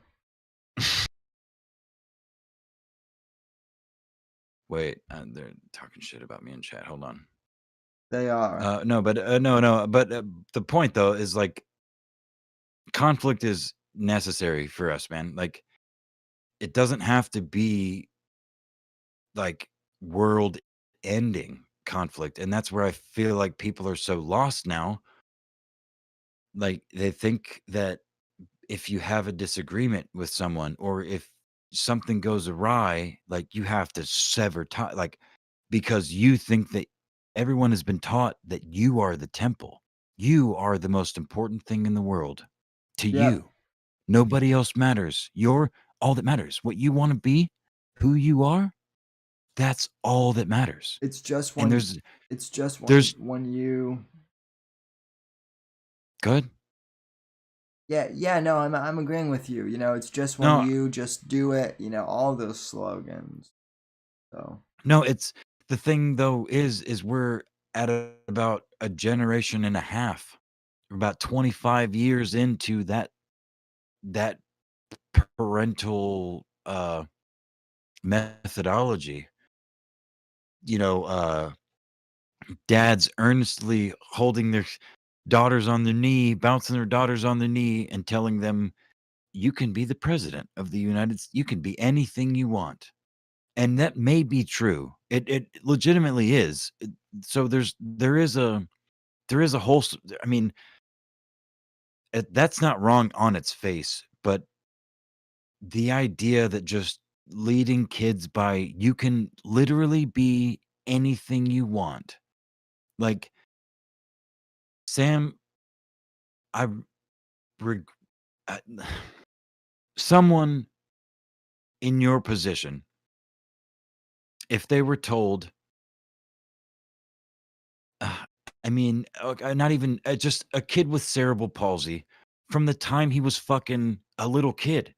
Wait, they're talking shit about me in chat. Hold on. they are. No, but no. But the point though is, like, conflict is necessary for us, man. Like, it doesn't have to be like world ending conflict, and that's where I feel like people are so lost now. Like, they think that if you have a disagreement with someone, or if something goes awry, like, you have to sever tie, like, because you think that everyone has been taught that you are the temple. You are the most important thing in the world to Yep. you. Nobody else matters. You're all that matters. What you want to be, who you are, that's all that matters. It's just And when there's when you. good. Yeah, no, I'm agreeing with you. It's just when No, you just do it. All those slogans. So no, it's the thing though is we're at about a generation and a half. We're about 25 years into that parental methodology. You know, dads earnestly holding their daughters on their knee, bouncing their daughters on their knee, and telling them, "You can be the president of the you can be anything you want." And that may be true. It legitimately is. So there is a whole I mean, that's not wrong on its face, but the idea that just leading kids by, you can literally be anything you want. Like, Sam, I reg uh, someone in your position, if they were told, uh, I mean, not even just a kid with cerebral palsy, from the time he was fucking a little kid,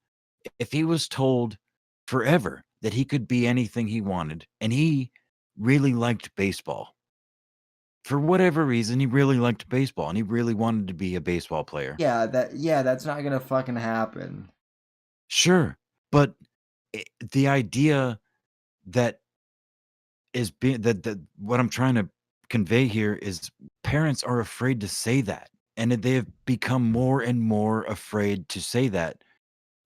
if he was told forever that he could be anything he wanted, and he really liked baseball. For whatever reason, he really liked baseball, and he really wanted to be a baseball player. that's not gonna fucking happen. Sure, but the idea that is being that what I'm trying to convey here is, parents are afraid to say that, and they have become more and more afraid to say that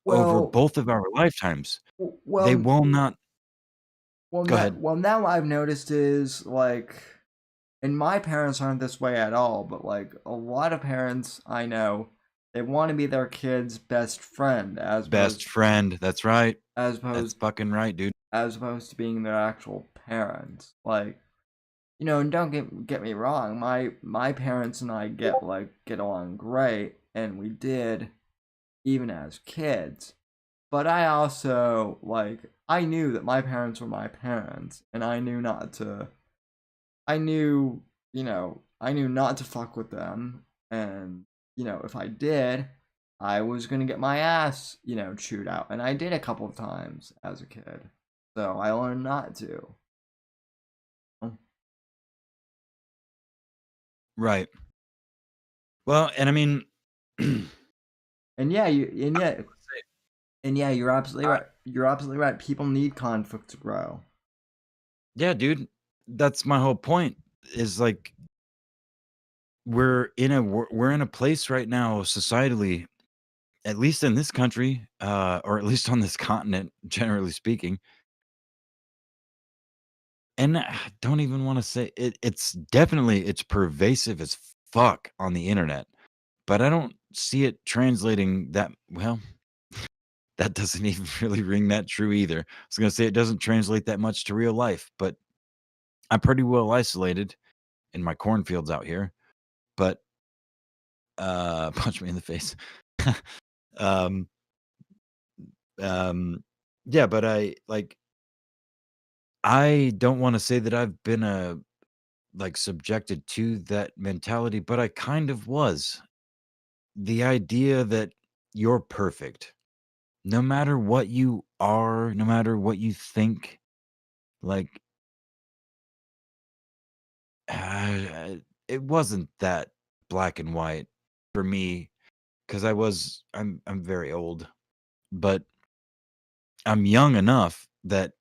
over Well, both of our lifetimes. They well, will not. Go ahead. now what I've noticed is, like, and my parents aren't this way at all, but like a lot of parents I know, they want to be their kid's best friend Best friend. That's right. as That's opposed fucking right, dude. as opposed to being their actual parents. Like, and don't get me wrong, my parents and I get along great, and we did even as kids. But I also, like, I knew that my parents were my parents, and I knew not to. I knew not to fuck with them, and if I did, I was gonna get my ass, chewed out, and I did a couple of times as a kid, so I learned not to. Right. Well, and I mean, And yeah, you're absolutely I- right. You're absolutely right. People need conflict to grow. yeah, dude, that's my whole point. Is like we're in a place right now societally, at least in this country, or at least on this continent, generally speaking. And I don't even want to say it. It's pervasive as fuck on the internet, but I don't see it translating that well. That doesn't even really ring that true either. I was gonna say it doesn't translate that much to real life, but I'm pretty well isolated in my cornfields out here. But punch me in the face. um, yeah, but I don't want to say that I've been subjected to that mentality, but I kind of was. The idea that you're perfect, no matter what you are, no matter what you think, like it wasn't that black and white for me because I'm very old, but I'm young enough that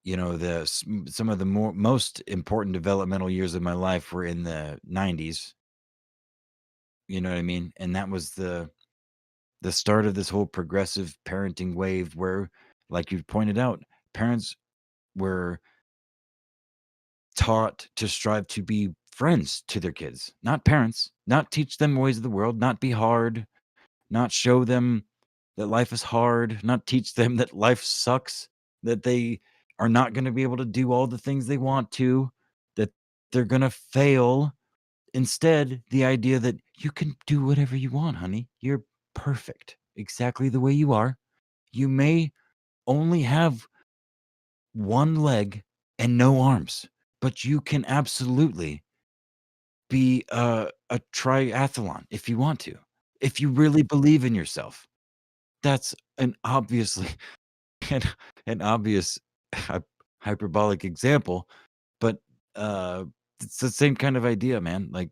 some of the most important developmental years of my life were in the 90s. You know what I mean? And that was the start of this whole progressive parenting wave where, like you pointed out, parents were taught to strive to be friends to their kids, not parents, not teach them ways of the world, not be hard, not show them that life is hard, not teach them that life sucks, that they are not going to be able to do all the things they want to, that they're going to fail. Instead, the idea that you can do whatever you want, honey. You're perfect exactly the way you are. You may only have one leg and no arms, but you can absolutely be a triathlon if you want to. If you really believe in yourself. That's an obviously an, an obvious hy- hyperbolic example, but uh it's the same kind of idea, man. Like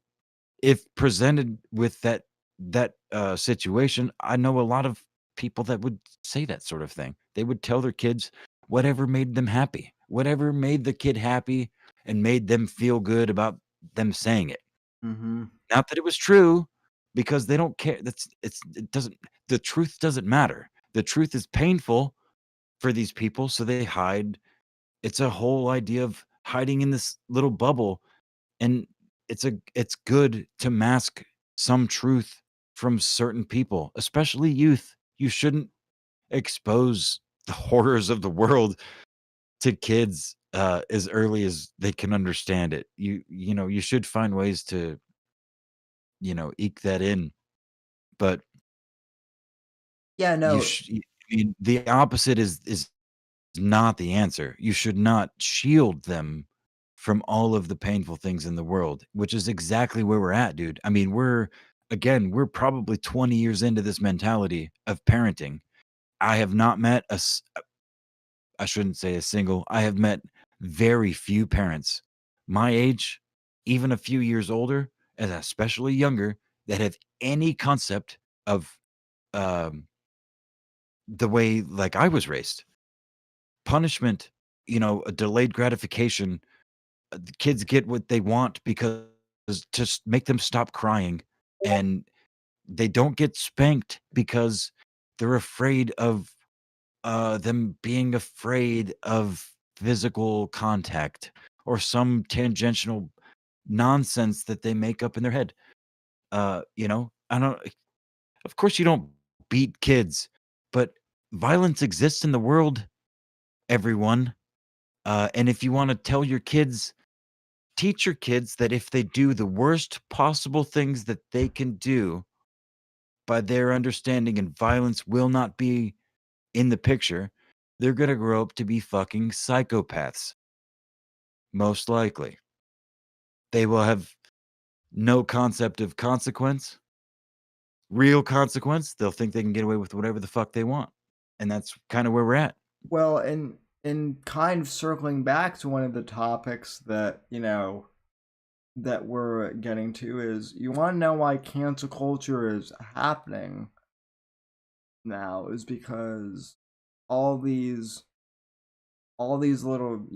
if presented with that situation, I know a lot of people that would say that sort of thing. They would tell their kids whatever made them happy, whatever made the kid happy and made them feel good about them saying it. Mm-hmm. Not that it was true, because they don't care. It doesn't the truth doesn't matter. The truth is painful for these people, so they hide. It's a whole idea of hiding in this little bubble, and it's good to mask some truth from certain people, especially youth. You shouldn't expose the horrors of the world to kids as early as they can understand it. You should find ways to eke that in, but Yeah, you no. sh- I mean, the opposite is not the answer. You should not shield them from all of the painful things in the world, which is exactly where we're at, dude. I mean, we're probably 20 years into this mentality of parenting. I have not met I shouldn't say a single. I have met very few parents my age, even a few years older, and especially younger, that have any concept of um, the way like I was raised. Punishment, a delayed gratification. The kids get what they want because just make them stop crying, and they don't get spanked because they're afraid of them being afraid of physical contact or some tangential nonsense that they make up in their head. I don't. Of course, you don't beat kids, but violence exists in the world. Everyone, and if you want to tell your kids, teach your kids that if they do the worst possible things that they can do by their understanding and violence will not be in the picture, they're going to grow up to be fucking psychopaths. Most likely. They will have no concept of consequence, real consequence. They'll think they can get away with whatever the fuck they want. And that's kind of where we're at. Well, and kind of circling back to one of the topics that that we're getting to is, you want to know why cancel culture is happening now, is because all these little,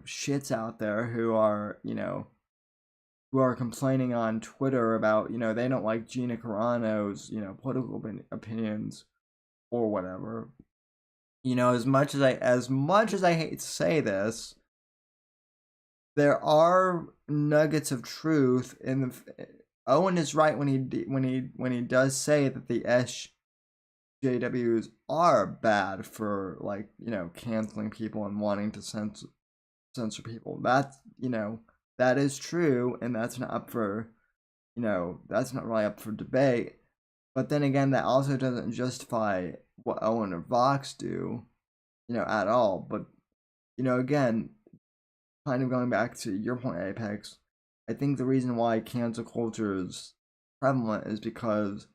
shits out there who are, who are complaining on Twitter about, they don't like Gina Carano's, political opinions or whatever. As much as I hate to say this, there are nuggets of truth in the. Owen is right when he does say that the SJWs are bad for, like, canceling people and wanting to censor people. That's, that is true, and that's not up for, that's not really up for debate. But then again, that also doesn't justify what Owen or Vox do, at all. But, again, kind of going back to your point, Apex, I think the reason why cancel culture is prevalent is because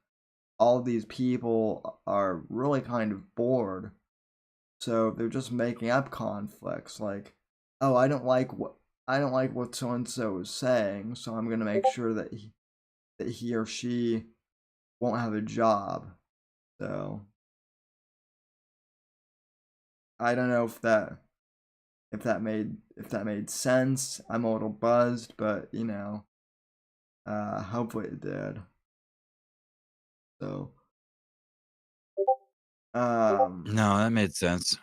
all these people are really kind of bored. So they're just making up conflicts, like, oh, I don't like what so and so is saying, so I'm gonna make sure that he or she won't have a job. So I don't know if that made sense. I'm a little buzzed, but hopefully it did. So No, that made sense.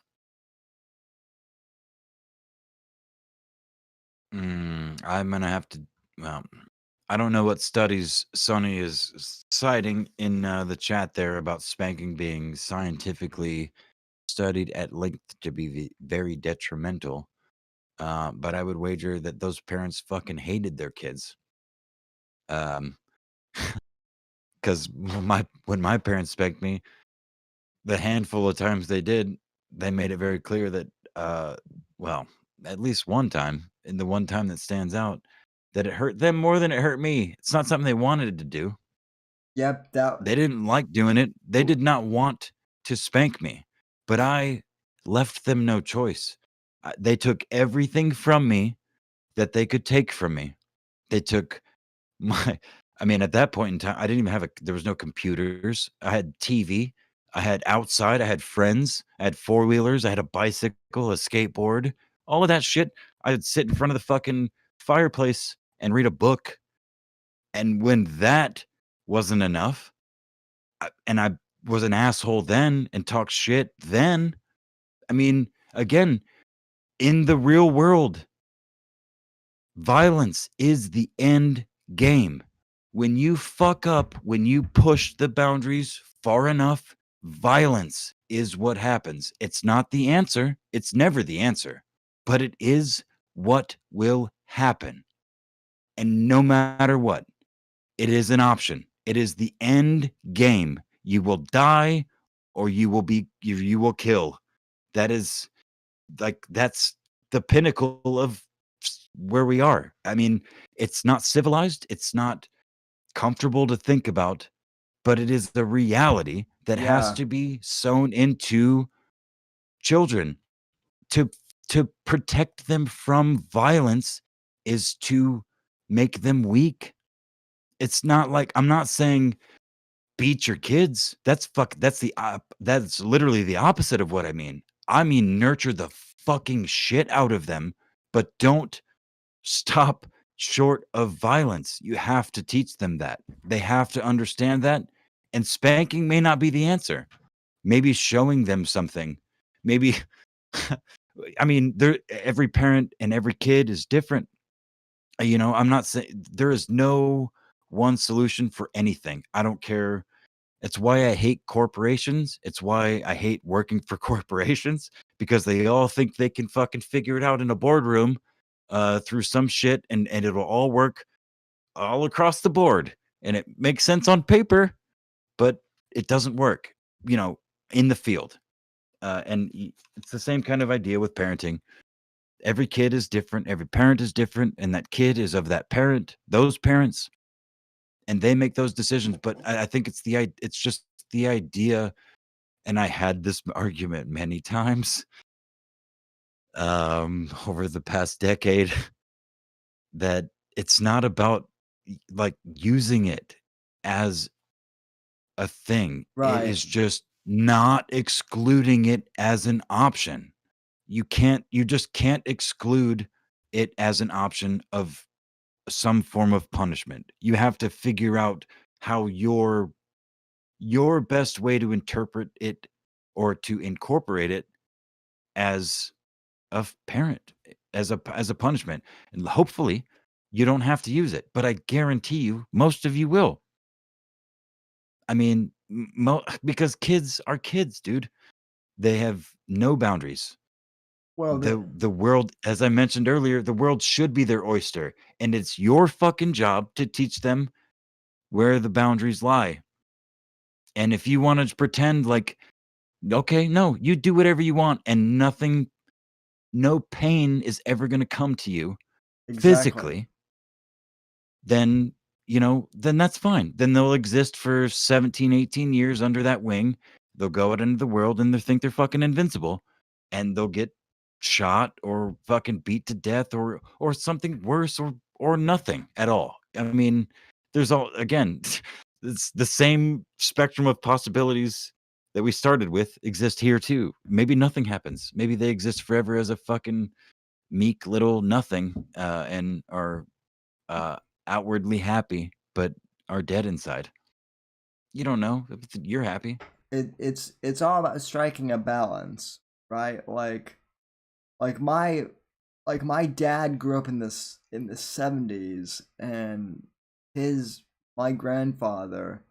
I'm gonna have to. Well, I don't know what studies Sonny is citing in the chat there about spanking being scientifically studied at length to be very detrimental. But I would wager that those parents fucking hated their kids. Because when my parents spanked me, the handful of times they did, they made it very clear that, well, at least one time, and the one time that stands out, that it hurt them more than it hurt me. It's not something they wanted to do. yep, They didn't like doing it. They did not want to spank me, but I left them no choice. They took everything from me that they could take from me. They took my I mean, at that point in time, I didn't even have there was no computers. I had TV. I had outside. I had friends. I had four-wheelers. I had a bicycle, a skateboard, all of that shit. I would sit in front of the fucking fireplace and read a book. And when that wasn't enough, and I was an asshole then and talked shit then, I mean, again, in the real world, violence is the end game. When you fuck up, when you push the boundaries far enough, violence is what happens. It's not the answer. It's never the answer, but it is what will happen. And no matter what, it is an option. It is the end game. You will die or you will kill. That is that's the pinnacle of where we are. I mean, it's not civilized, it's not comfortable to think about, but it is the reality that has yeah, to be sewn into children to protect them from violence is to make them weak. It's not like I'm not saying beat your kids. That's literally the opposite of what I mean. I mean nurture the fucking shit out of them, but don't stop short of violence. You have to teach them that. They have to understand that, and spanking may not be the answer. Maybe showing them something. Maybe I mean, every parent and every kid is different. I'm not saying there is no one solution for anything. I don't care. It's why I hate corporations. It's why I hate working for corporations because they all think they can fucking figure it out in a boardroom through some shit and it'll all work all across the board. And it makes sense on paper, but it doesn't work, in the field. It's the same kind of idea with parenting. Every kid is different. Every parent is different. And that kid is of that parent, those parents, and they make those decisions. But I think it's just the idea. And I had this argument many times over the past decade that it's not about like using it as a thing. It Right. is just not excluding it as an option. You just can't exclude it as an option of some form of punishment. You have to figure out how your best way to interpret it or to incorporate it as a parent, as a punishment. And hopefully you don't have to use it, but I guarantee you most of you will. I mean, because kids are kids, dude. They have no boundaries. Well, The world, as I mentioned earlier, the world should be their oyster, and it's your fucking job to teach them where the boundaries lie. And if you want to pretend like, okay, no, you do whatever you want, and no pain is ever going to come to you exactly. physically, then then that's fine. Then they'll exist for 17, 18 years under that wing. They'll go out into the world and they think they're fucking invincible, and they'll get shot or fucking beat to death or something worse or nothing at all. I mean, there's all again, it's the same spectrum of possibilities that we started with exist here too. Maybe nothing happens. Maybe they exist forever as a fucking meek little nothing, and are uh, outwardly happy, but are dead inside. You don't know. You're happy. It's all about striking a balance, right? Like my dad grew up in the 70s, and my grandfather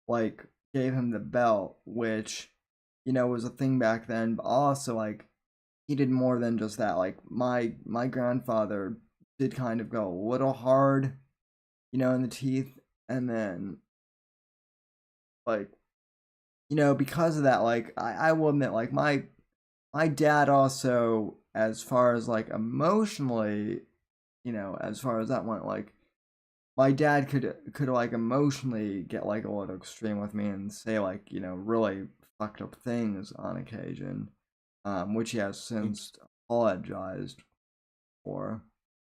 like gave him the belt, which was a thing back then, but also like he did more than just that. Like my grandfather did kind of go a little hard, in the teeth, and then like because of that, like I will admit, like my dad also, as far as like emotionally, as far as that went, like my dad could like emotionally get like a little extreme with me and say like really fucked up things on occasion, which he has since apologized for,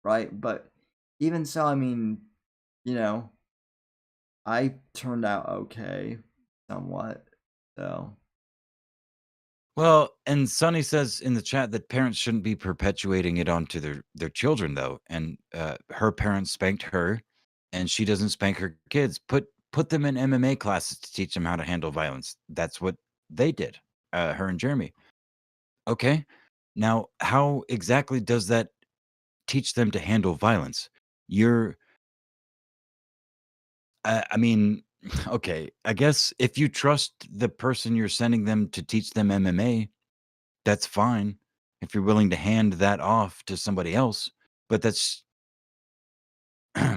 right? But even so, I mean, you know, I turned out okay, somewhat. So Well, and Sonny says in the chat that parents shouldn't be perpetuating it onto their children, though. And her parents spanked her, and she doesn't spank her kids. Put them in MMA classes to teach them how to handle violence. That's what they did. Her and Jeremy. Okay. Now, how exactly does that teach them to handle violence? You're I mean, okay, I guess if you trust the person you're sending them to teach them MMA, that's fine. If you're willing to hand that off to somebody else, but that's I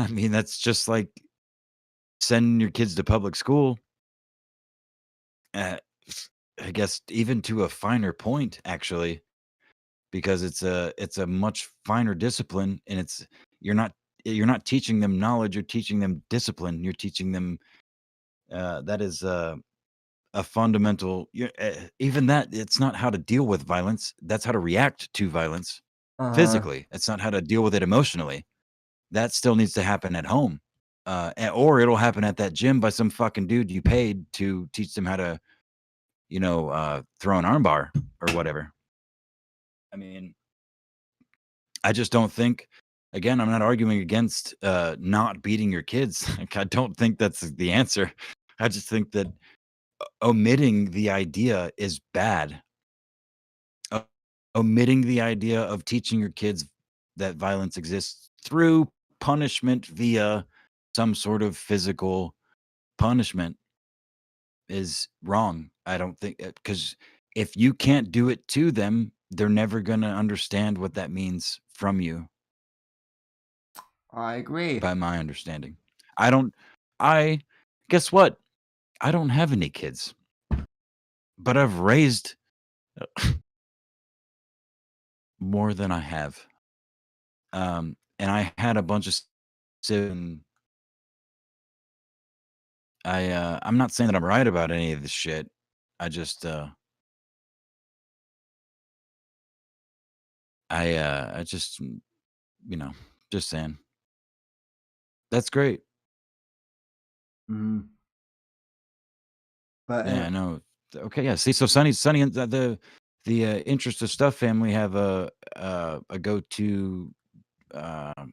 mean, that's just like sending your kids to public school. Uh, I guess even to a finer point, actually, because it's a much finer discipline, and you're not you're not teaching them knowledge, you're teaching them discipline, you're teaching them that is a fundamental even that it's not how to deal with violence, that's how to react to violence uh physically. It's not how to deal with it emotionally. That still needs to happen at home, or it'll happen at that gym by some fucking dude you paid to teach them how to throw an armbar or whatever. I mean, I just don't think, again, I'm not arguing against not beating your kids. Like, I don't think that's the answer. I just think that omitting the idea is bad. O- Omitting the idea of teaching your kids that violence exists through punishment via some sort of physical punishment is wrong. I don't think because if you can't do it to them, they're never going to understand what that means from you, I agree. by my understanding. I don't, I, guess what? I don't have any kids, but I've raised more than I have. And I had a bunch of siblings. I'm not saying that I'm right about any of this shit. I just I just you know, just saying. That's great. Mhm. But Yeah, I know. Okay, yeah. See, so Sonny, and the interest of stuff family have a go-to uh,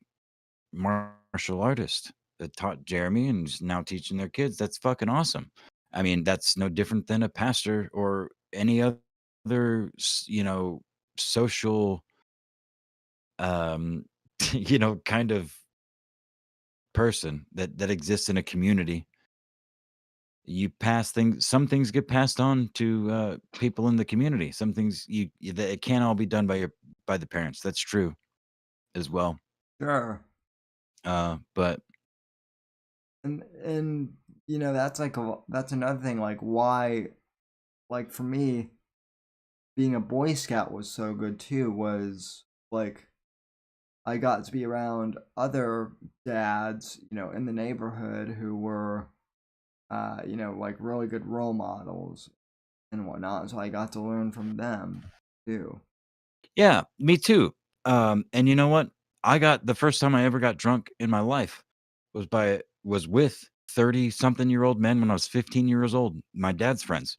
martial artist that taught Jeremy and is now teaching their kids. That's fucking awesome. I mean, that's no different than a pastor or any other, social, um, kind of person that exists in a community. You pass things. Some things get passed on to people in the community. Some things that it can't all be done by the parents. That's true as well. sure. But And that's like that's another thing, like why, like for me, being a Boy Scout was so good too, was like I got to be around other dads, in the neighborhood who were like really good role models and whatnot. So I got to learn from them too. yeah, me too. And you know what? I got the first time I ever got drunk in my life was with 30 something year old men when I was 15 years old. My dad's friends.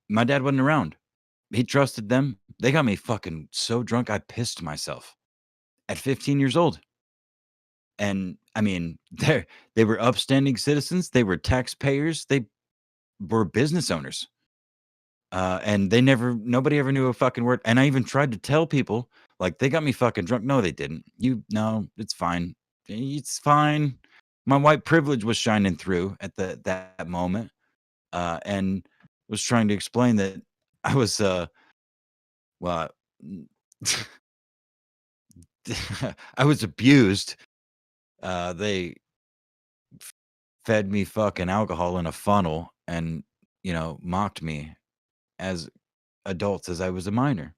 My dad wasn't around. He trusted them. They got me fucking so drunk I pissed myself at 15 years old. And I mean, they were upstanding citizens, they were taxpayers, they were business owners. And nobody ever knew a fucking word. And I even tried to tell people, like, they got me fucking drunk. No, they didn't. No, it's fine. It's fine. My white privilege was shining through at that moment, and was trying to explain that I was, well, I was abused. They fed me fucking alcohol in a funnel and, mocked me as adults as I was a minor.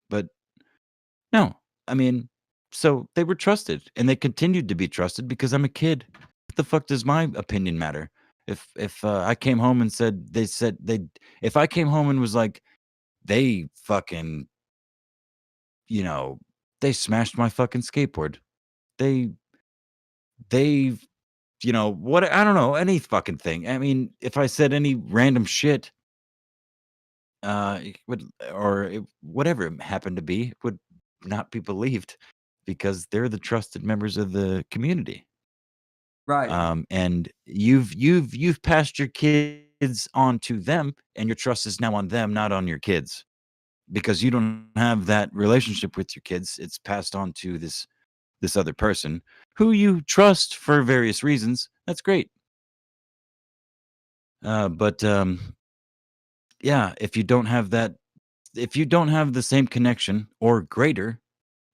But no, I mean, so they were trusted and they continued to be trusted because I'm a kid. What the fuck does my opinion matter? If I came home and said they if I came home and was like they fucking, you know, they smashed my fucking skateboard. They they what, I don't know, any fucking thing. I mean, if I said any random shit, it would, whatever it happened to be, would not be believed because they're the trusted members of the community. Right. And you've passed your kids on to them, and your trust is now on them, not on your kids, because you don't have that relationship with your kids. It's passed on to this other person who you trust for various reasons. That's great. But yeah, if you don't have the same connection or greater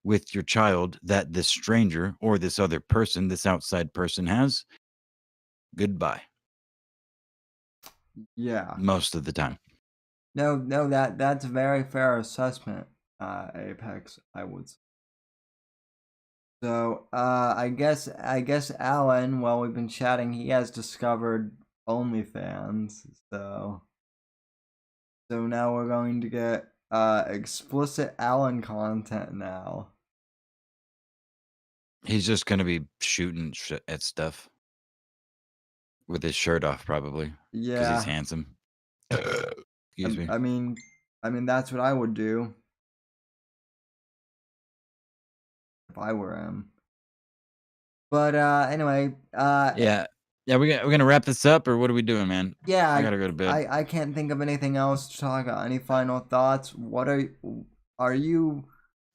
with your child that this stranger or this other person, this outside person has, goodbye Yeah. most of the time. No, that's a very fair assessment, Apex, I would say. So, I guess Alan, while we've been chatting, he has discovered OnlyFans. So now we're going to get explicit Alan content now. He's just gonna be shooting at stuff with his shirt off, probably because he's Yeah. handsome. Excuse me. I mean that's what I would do if I were him. But anyway, Yeah, yeah. We're gonna wrap this up, or what are we doing, man? yeah, I gotta go to bed. I can't think of anything else to talk about. Any final thoughts? Are you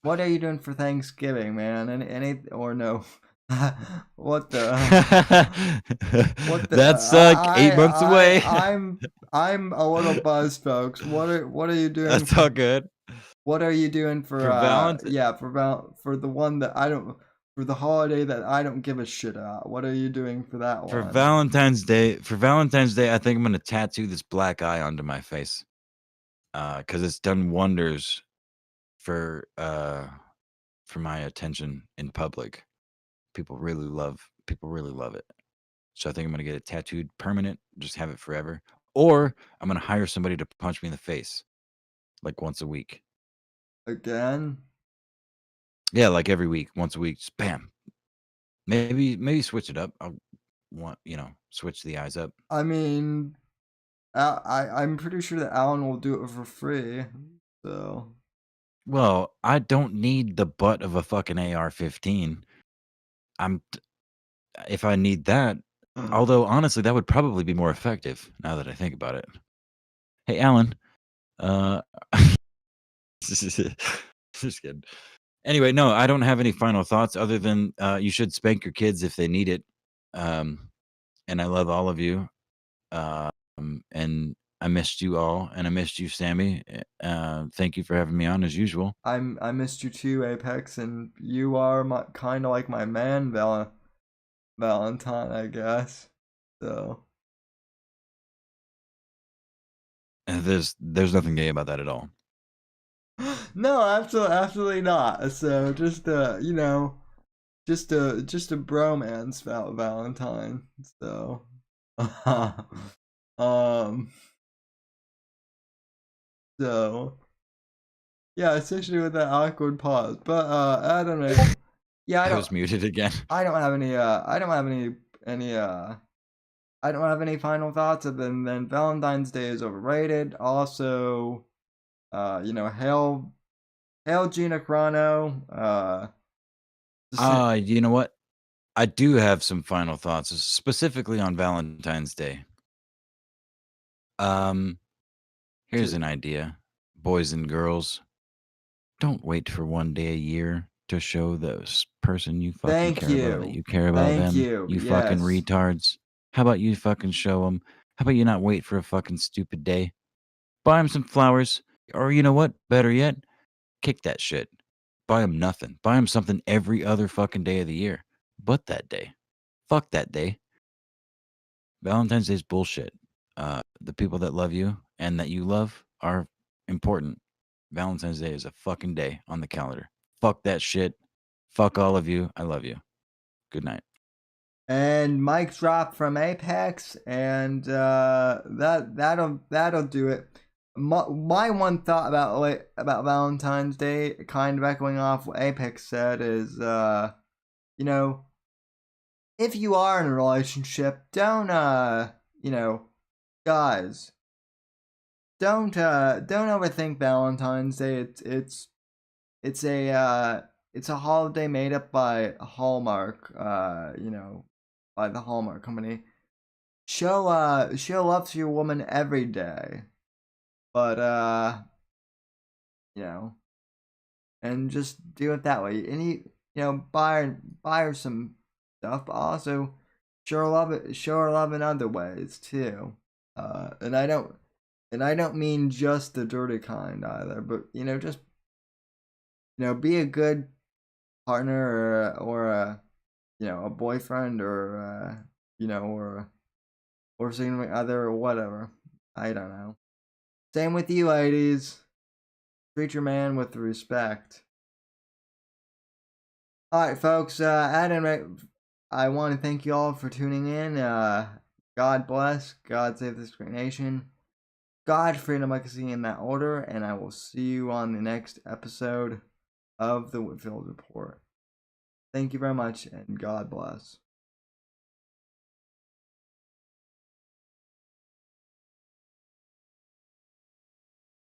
what are you doing for Thanksgiving, man? Any or no? What the what the That's 8 months away. I'm a little buzzed, folks. What are you doing That's all good. What are you doing for For Valentine, yeah, for the one that I don't for the holiday that I don't give a shit about? What are you doing for that for one? Valentine's Day, I think I'm gonna tattoo this black eye onto my face, because it's done wonders for my attention in public. People really love it. So I think I'm gonna get it tattooed permanent, just have it forever. Or I'm gonna hire somebody to punch me in the face like once a week. Again? Yeah, like every week, once a week, just bam. Maybe switch it up. I'll switch the eyes up. I mean, I'm pretty sure that Alan will do it for free. So Well, I don't need the butt of a fucking AR-15. If I need that, although honestly, that would probably be more effective now that I think about it. Hey, Alan. Uh, just kidding. Anyway, no, I don't have any final thoughts other than you should spank your kids if they need it. And I love all of you. And I missed you all, and I missed you, Sammy. Thank you for having me on as usual. I missed you too, Apex, and you are my kind of like my man, Valentine, I guess. So And there's nothing gay about that at all. no, absolutely not. So just just a bromance about Valentine. So um so yeah, especially with that awkward pause. But I don't know. Yeah, I was muted again. I don't have any I don't have any I don't have any final thoughts other than Valentine's Day is overrated. Also, hail Gina Carano. You know what? I do have some final thoughts, specifically on Valentine's Day. Here's an idea, boys and girls. Don't wait for one day a year to show the person you fucking Thank care about that you. you care about Thank them. you. You fucking Yes. retards. How about you fucking show them? How about you not wait for a fucking stupid day? Buy them some flowers. Or you know what? Better yet, kick that shit. Buy them nothing. Buy them something every other fucking day of the year. But that day. Fuck that day. Valentine's Day is bullshit. The people that love you and that you love are important. Valentine's Day is a fucking day on the calendar. Fuck that shit. Fuck all of you. I love you. Good night. And mic drop from Apex, and that'll do it. My one thought about Valentine's Day, kind of echoing off what Apex said, is if you are in a relationship, don't guys, don't overthink Valentine's Day. It's a holiday made up by Hallmark, by the Hallmark company. Show love to your woman every day. But and just do it that way. And buy her some stuff, but also show her love in other ways too. And I don't mean just the dirty kind either, but just be a good partner, or a boyfriend, or or significant other, or whatever. I don't know. Same with you, ladies. Treat your man with respect. Alright, folks, at any rate, I want to thank you all for tuning in. God bless, God save this great nation, God, freedom, legacy, in that order, and I will see you on the next episode of the Whitfield Report. Thank you very much, and God bless.